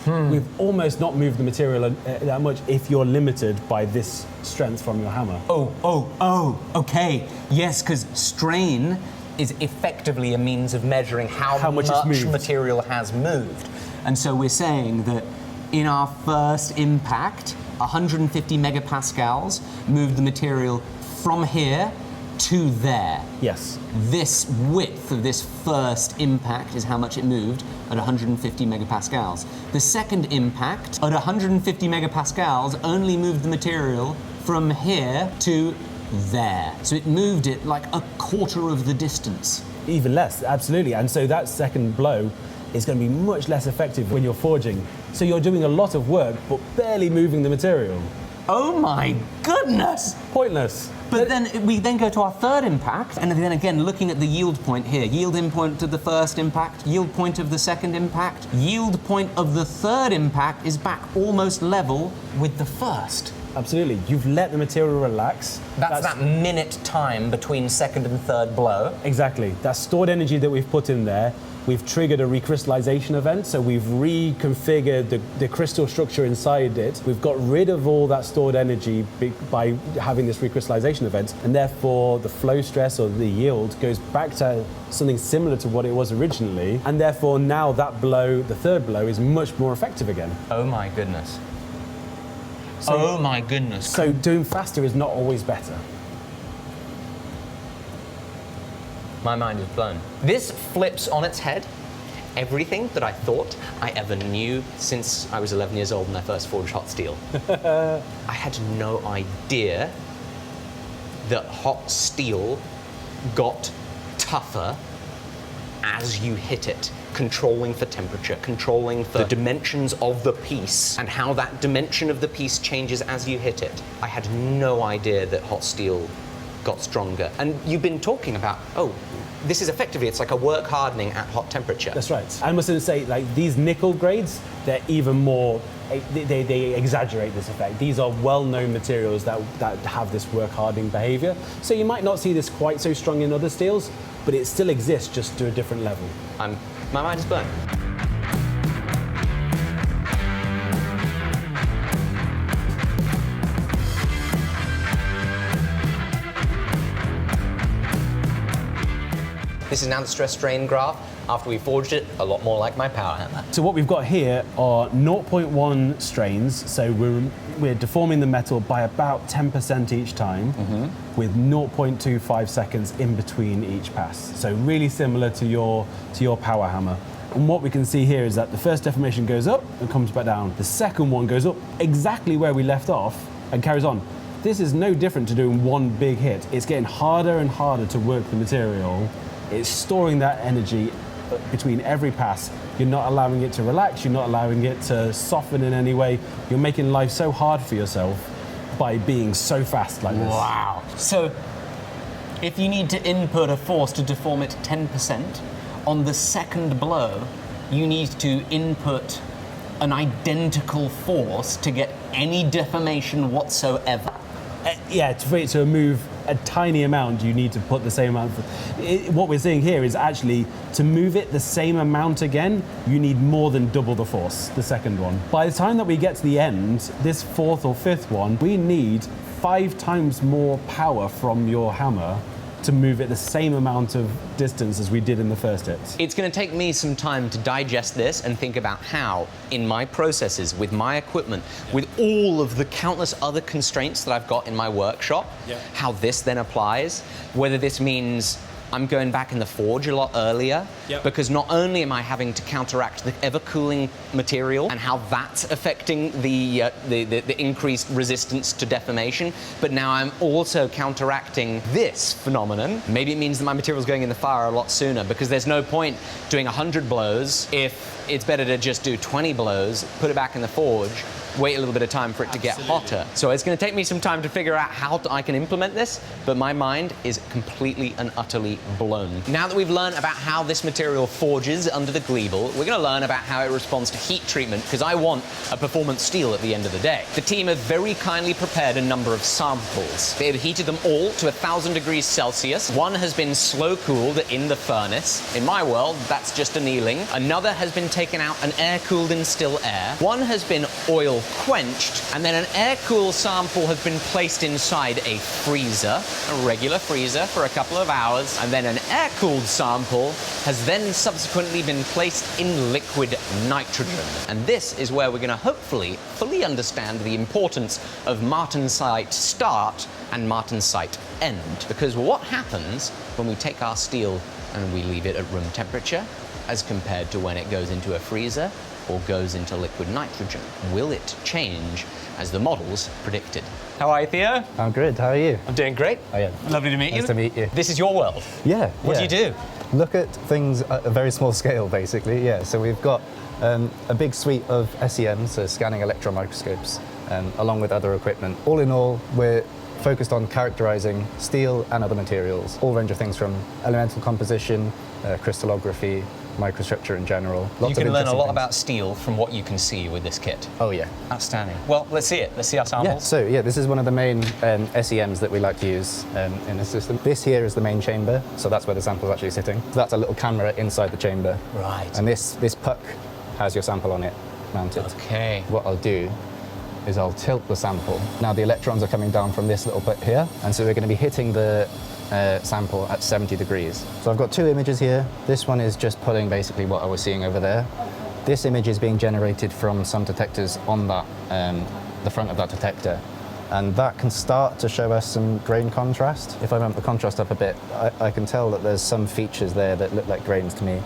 We've almost not moved the material that much if you're limited by this strength from your hammer. Okay. Yes, because strain is effectively a means of measuring how much it's moved. material has moved. And so we're saying that in our first impact, 150 megapascals moved the material from here to there. Yes. This width of this first impact is how much it moved at 150 megapascals. The second impact at 150 megapascals only moved the material from here to there. So it moved it like a quarter of the distance. Even less, absolutely. And so that second blow is going to be much less effective when you're forging. So you're doing a lot of work, but barely moving the material. Oh my goodness! Pointless. But then we then go to our third impact, and then again looking at the yield point here. Yield point of the first impact, yield point of the second impact, yield point of the third impact is back almost level with the first. Absolutely. You've let the material relax. That's that minute time between second and third blow. Exactly. That stored energy that we've put in there, we've triggered a recrystallization event, so we've reconfigured the crystal structure inside it. We've got rid of all that stored energy by having this recrystallization event, and therefore the flow stress or the yield goes back to something similar to what it was originally, and therefore now that blow, the third blow, is much more effective again. Oh my goodness. Oh my goodness. So doing faster is not always better. My mind is blown. This flips on its head everything that I thought I ever knew since I was 11 years old and I first forged hot steel. I had no idea that hot steel got tougher as you hit it, controlling for temperature, controlling for the dimensions of the piece, and how that dimension of the piece changes as you hit it. I had no idea that hot steel got stronger. And you've been talking about, this is effectively, it's like a work hardening at hot temperature. That's right. I must say, like, these nickel grades, they're even more, they exaggerate this effect. These are well-known materials that have this work hardening behavior. So you might not see this quite so strong in other steels, but it still exists, just to a different level. My mind is blown. This is now the stress strain graph. After we forged it, a lot more like my power hammer. So what we've got here are 0.1 strains. So we're deforming the metal by about 10% each time, with 0.25 seconds in between each pass. So really similar to your power hammer. And what we can see here is that the first deformation goes up and comes back down. The second one goes up exactly where we left off and carries on. This is no different to doing one big hit. It's getting harder and harder to work the material. It's storing that energy between every pass. You're not allowing it to relax, you're not allowing it to soften in any way. You're making life so hard for yourself by being so fast like this. Wow. So if you need to input a force to deform it 10%, on the second blow, you need to input an identical force to get any deformation whatsoever. Yeah, for it to move a tiny amount, you need to put the same amount. What we're seeing here is actually to move it the same amount again, you need more than double the force, the second one. By the time that we get to the end, this fourth or fifth one, we need 5 times more power from your hammer to move it the same amount of distance as we did in the first hit. It's going to take me some time to digest this and think about how, in my processes, with my equipment, with all of the countless other constraints that I've got in my workshop, how this then applies, whether this means I'm going back in the forge a lot earlier, because not only am I having to counteract the ever-cooling material and how that's affecting the increased resistance to deformation, but now I'm also counteracting this phenomenon. Maybe it means that my material's going in the fire a lot sooner, because there's no point doing 100 blows if it's better to just do 20 blows, put it back in the forge, wait a little bit of time for it to get hotter. So it's going to take me some time to figure out how I can implement this, but my mind is completely and utterly blown. Now that we've learned about how this material forges under the Gleeble, we're going to learn about how it responds to heat treatment, because I want a performance steel at the end of the day. The team have very kindly prepared a number of samples. They've heated them all to 1,000 degrees Celsius. One has been slow cooled in the furnace. In my world, that's just annealing. Another has been taken out and air cooled in still air. One has been oil quenched, and then an air-cooled sample has been placed inside a freezer, a regular freezer, for a couple of hours, and then an air-cooled sample has then subsequently been placed in liquid nitrogen. And this is where we're going to hopefully fully understand the importance of martensite start and martensite end, because what happens when we take our steel and we leave it at room temperature as compared to when it goes into a freezer or goes into liquid nitrogen? Will it change as the models predicted? How are you, Theo? I'm good, how are you? I'm doing great. Oh, yeah. Lovely to meet you. Nice to meet you. This is your world. Yeah. What do you do? Look at things at a very small scale, basically, yeah. So we've got a big suite of SEMs, so scanning electron microscopes, along with other equipment. All in all, we're focused on characterizing steel and other materials, all range of things from elemental composition, crystallography, microstructure in general. You can learn a lot about steel from what you can see with this kit. Oh, yeah. Outstanding. Well, let's see it. Let's see our samples. This is one of the main SEMs that we like to use in the system. This here is the main chamber, so that's where the sample's actually sitting. So that's a little camera inside the chamber. Right. And this puck has your sample on it mounted. Okay. What I'll do is I'll tilt the sample. Now the electrons are coming down from this little bit here, and so we're going to be hitting the sample at 70 degrees. So I've got 2 images here. This one is just pulling basically what I was seeing over there. This image is being generated from some detectors on that, the front of that detector. And that can start to show us some grain contrast. If I ramp the contrast up a bit, I can tell that there's some features there that look like grains to me.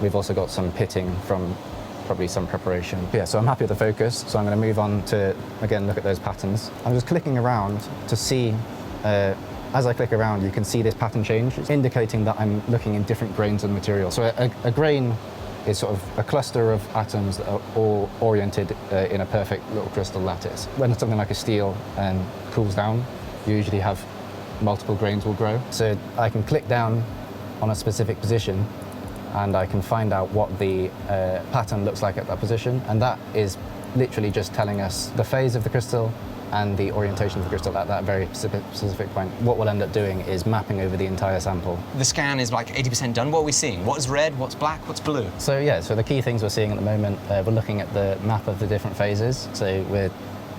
We've also got some pitting from probably some preparation. Yeah, so I'm happy with the focus, so I'm going to move on to, again, look at those patterns. I'm just clicking around to see, as I click around, you can see this pattern change. It's indicating that I'm looking in different grains of material. So a grain is sort of a cluster of atoms that are all oriented in a perfect little crystal lattice. When something like a steel cools down, you usually have multiple grains will grow. So I can click down on a specific position and I can find out what the pattern looks like at that position. And that is literally just telling us the phase of the crystal and the orientation of the crystal at that very specific point. What we'll end up doing is mapping over the entire sample. The scan is like 80% done. What are we seeing? What is red, what's black, what's blue? So yeah, so the key things we're seeing at the moment, we're looking at the map of the different phases. So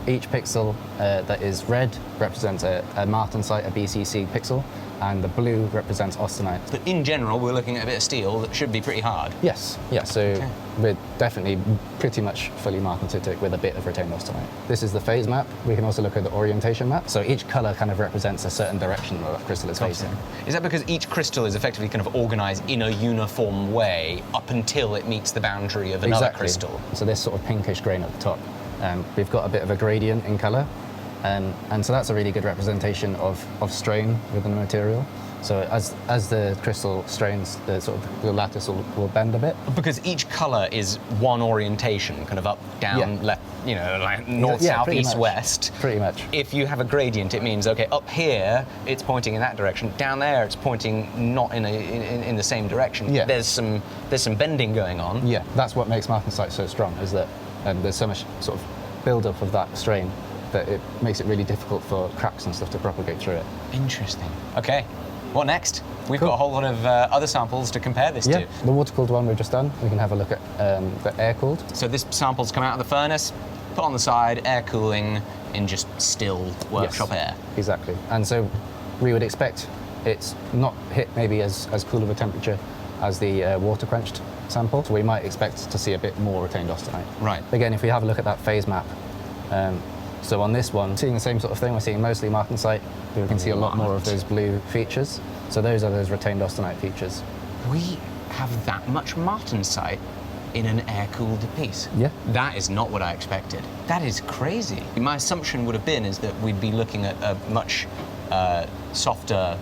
each pixel that is red represents a martensite, a BCC pixel, and the blue represents austenite. But in general, we're looking at a bit of steel that should be pretty hard. Yes, yeah, so we're definitely pretty much fully martensitic with a bit of retained austenite. This is the phase map. We can also look at the orientation map. So each color kind of represents a certain direction that that crystal is facing. Is that because each crystal is effectively kind of organized in a uniform way up until it meets the boundary of another crystal? So this sort of pinkish grain at the top. We've got a bit of a gradient in color. And so that's a really good representation of strain within the material. So as the crystal strains, the lattice will bend a bit. Because each color is one orientation, kind of up, down, Yeah. left, you know, like north, Yeah, south, pretty east, much. west. Pretty much. If you have a gradient, it means, okay, up here, it's pointing in that direction. Down there, it's pointing not in the same direction. Yeah. There's some bending going on. Yeah, that's what makes martensite so strong, is that there's so much sort of build-up of that strain that it makes it really difficult for cracks and stuff to propagate through it. Interesting. Okay, what next? We've Cool. got a whole lot of other samples to compare this Yeah, to. the water-cooled one we've just done, we can have a look at the air-cooled. So this sample's come out of the furnace, put on the side, air cooling in just still workshop Yes, air. Exactly. And so we would expect it's not hit maybe as cool of a temperature as the water-quenched sample. So we might expect to see a bit more retained austenite. Right. Again, if we have a look at that phase map, so on this one, seeing the same sort of thing, we're seeing mostly martensite. We can see a lot more of those blue features. So those are those retained austenite features. We have that much martensite in an air-cooled piece. Yeah. That is not what I expected. That is crazy. My assumption would have been is that we'd be looking at a much softer,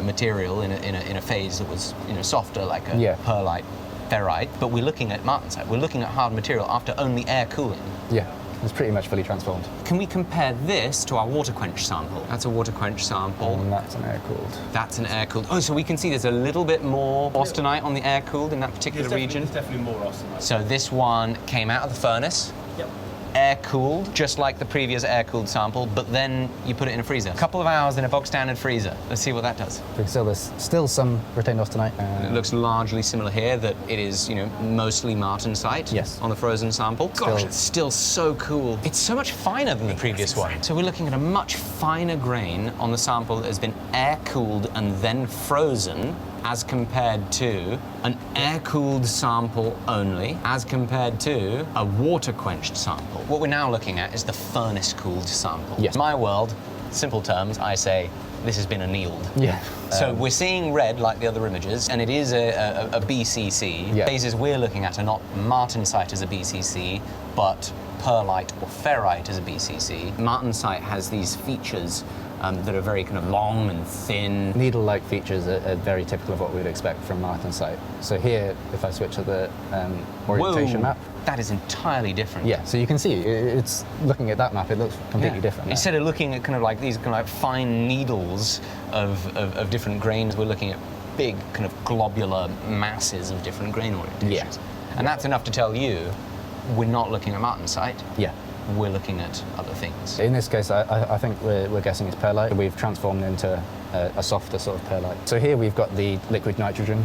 material in a phase that was, softer, like a Yeah. perlite, ferrite. But we're looking at martensite. We're looking at hard material after only air cooling. Yeah, it's pretty much fully transformed. Can we compare this to our water quench sample? That's a water quench sample. And that's an air-cooled. That's an air cooled. Oh, so we can see there's a little bit more austenite on the air cooled in that particular region. There's definitely more austenite. So this one came out of the furnace, Yep. air cooled, just like the previous air cooled sample, but then you put it in a freezer. A couple of hours in a bog standard freezer. Let's see what that does. There's still some retained austenite. It looks largely similar here, that it is, mostly martensite Yes. on the frozen sample. Gosh, it's still so cool. It's so much finer than the previous one. So we're looking at a much finer grain on the sample that has been air-cooled and then frozen, as compared to an air-cooled sample only, as compared to a water-quenched sample. What we're now looking at is the furnace-cooled sample. Yes. In my world, simple terms, I say, this has been annealed. Yeah. So we're seeing red like the other images, and it is a BCC. Yeah. Phases we're looking at are not martensite as a BCC, but perlite or ferrite as a BCC. Martensite has these features that are very kind of long and thin. Needle-like features are very typical of what we would expect from martensite. So here, if I switch to the orientation Whoa, map, that is entirely different. yeah, so you can see it's looking at that map, it looks completely different. there. Instead of looking at kind of like these kind of like fine needles of different grains, we're looking at big kind of globular masses of different grain orientations. Yeah. And that's enough to tell you we're not looking at martensite. Yeah. We're looking at other things. In this case, I think we're guessing it's perlite. We've transformed into a softer sort of perlite. So here we've got the liquid nitrogen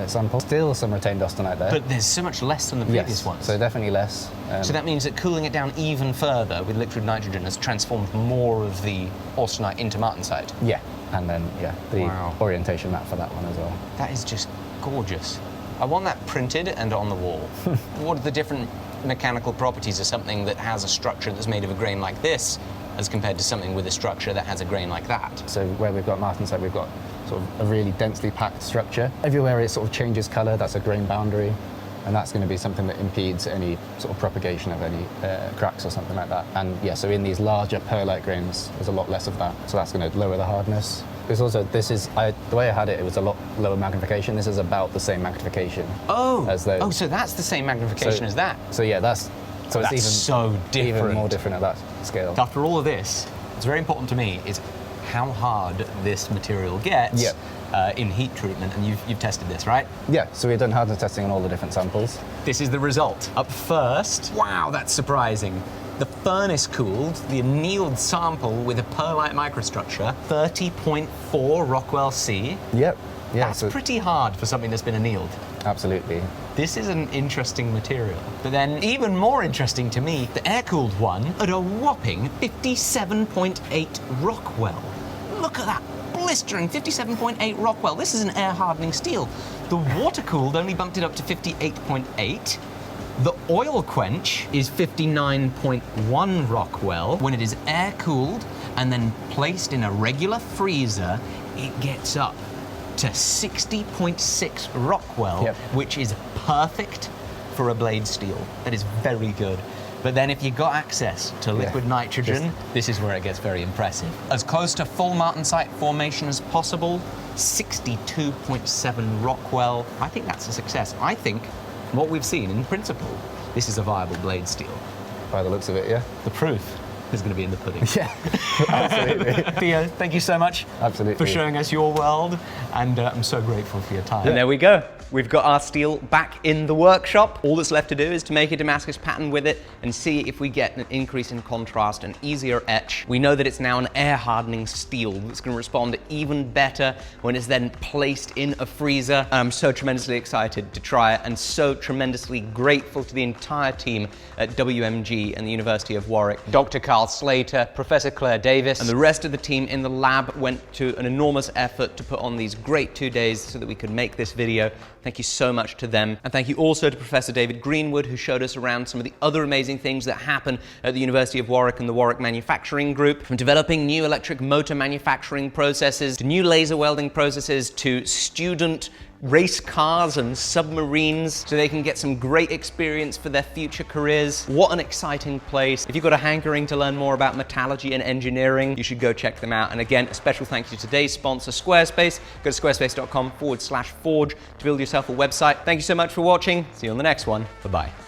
sample. Still some retained austenite there. But there's so much less than the previous yes, ones. so definitely less. So that means that cooling it down even further with liquid nitrogen has transformed more of the austenite into martensite. Yeah, and then the Wow. orientation map for that one as well. That is just gorgeous. I want that printed and on the wall. What are the different mechanical properties of something that has a structure that's made of a grain like this as compared to something with a structure that has a grain like that? So where we've got martensite, we've got sort of a really densely packed structure. Everywhere it sort of changes colour, that's a grain boundary, and that's going to be something that impedes any sort of propagation of any cracks or something like that. And yeah, so in these larger perlite grains, there's a lot less of that, so that's going to lower the hardness. There's also, the way I had it, it was a lot lower magnification. This is about the same magnification as those. Oh, so that's the same magnification as that. So yeah, that's That's it's so different. even more different at that scale. After all of this, what's very important to me is how hard this material gets Yep. in heat treatment, and you've tested this, right? Yeah, so we've done hardness testing on all the different samples. This is the result. Up first, wow, that's surprising. The furnace cooled, the annealed sample with a perlite microstructure, 30.4 Rockwell C. Yep. Yeah, That's so pretty hard for something that's been annealed. absolutely. This is an interesting material. But then, even more interesting to me, the air-cooled one at a whopping 57.8 Rockwell. Look at that, blistering 57.8 Rockwell. This is an air-hardening steel. The water-cooled only bumped it up to 58.8. The oil quench is 59.1 Rockwell. When it is air-cooled and then placed in a regular freezer, it gets up to 60.6 Rockwell, Yep. which is perfect for a blade steel. That is very good. But then if you got access to liquid nitrogen, this is where it gets very impressive. As close to full martensite formation as possible, 62.7 Rockwell. I think that's a success. I think, from what we've seen, in principle, this is a viable blade steel. By the looks of it, yeah. The proof is going to be in the pudding. Yeah, absolutely. Theo, thank you so much Absolutely. for showing us your world, and I'm so grateful for your time. Yeah. And there we go. We've got our steel back in the workshop. All that's left to do is to make a Damascus pattern with it and see if we get an increase in contrast and easier etch. We know that it's now an air hardening steel that's going to respond even better when it's then placed in a freezer. And I'm so tremendously excited to try it, and so tremendously grateful to the entire team at WMG and the University of Warwick. Dr. Carl Slater, Professor Claire Davis, and the rest of the team in the lab went to an enormous effort to put on these great 2 days so that we could make this video. Thank you so much to them. And thank you also to Professor David Greenwood, who showed us around some of the other amazing things that happen at the University of Warwick and the Warwick Manufacturing Group, from developing new electric motor manufacturing processes, to new laser welding processes, to student race cars and submarines, so they can get some great experience for their future careers. What an exciting place. If you've got a hankering to learn more about metallurgy and engineering, you should go check them out. And again, a special thank you to today's sponsor, Squarespace. Go to squarespace.com/forge to build yourself a website. Thank you so much for watching. See you on the next one. Bye-bye.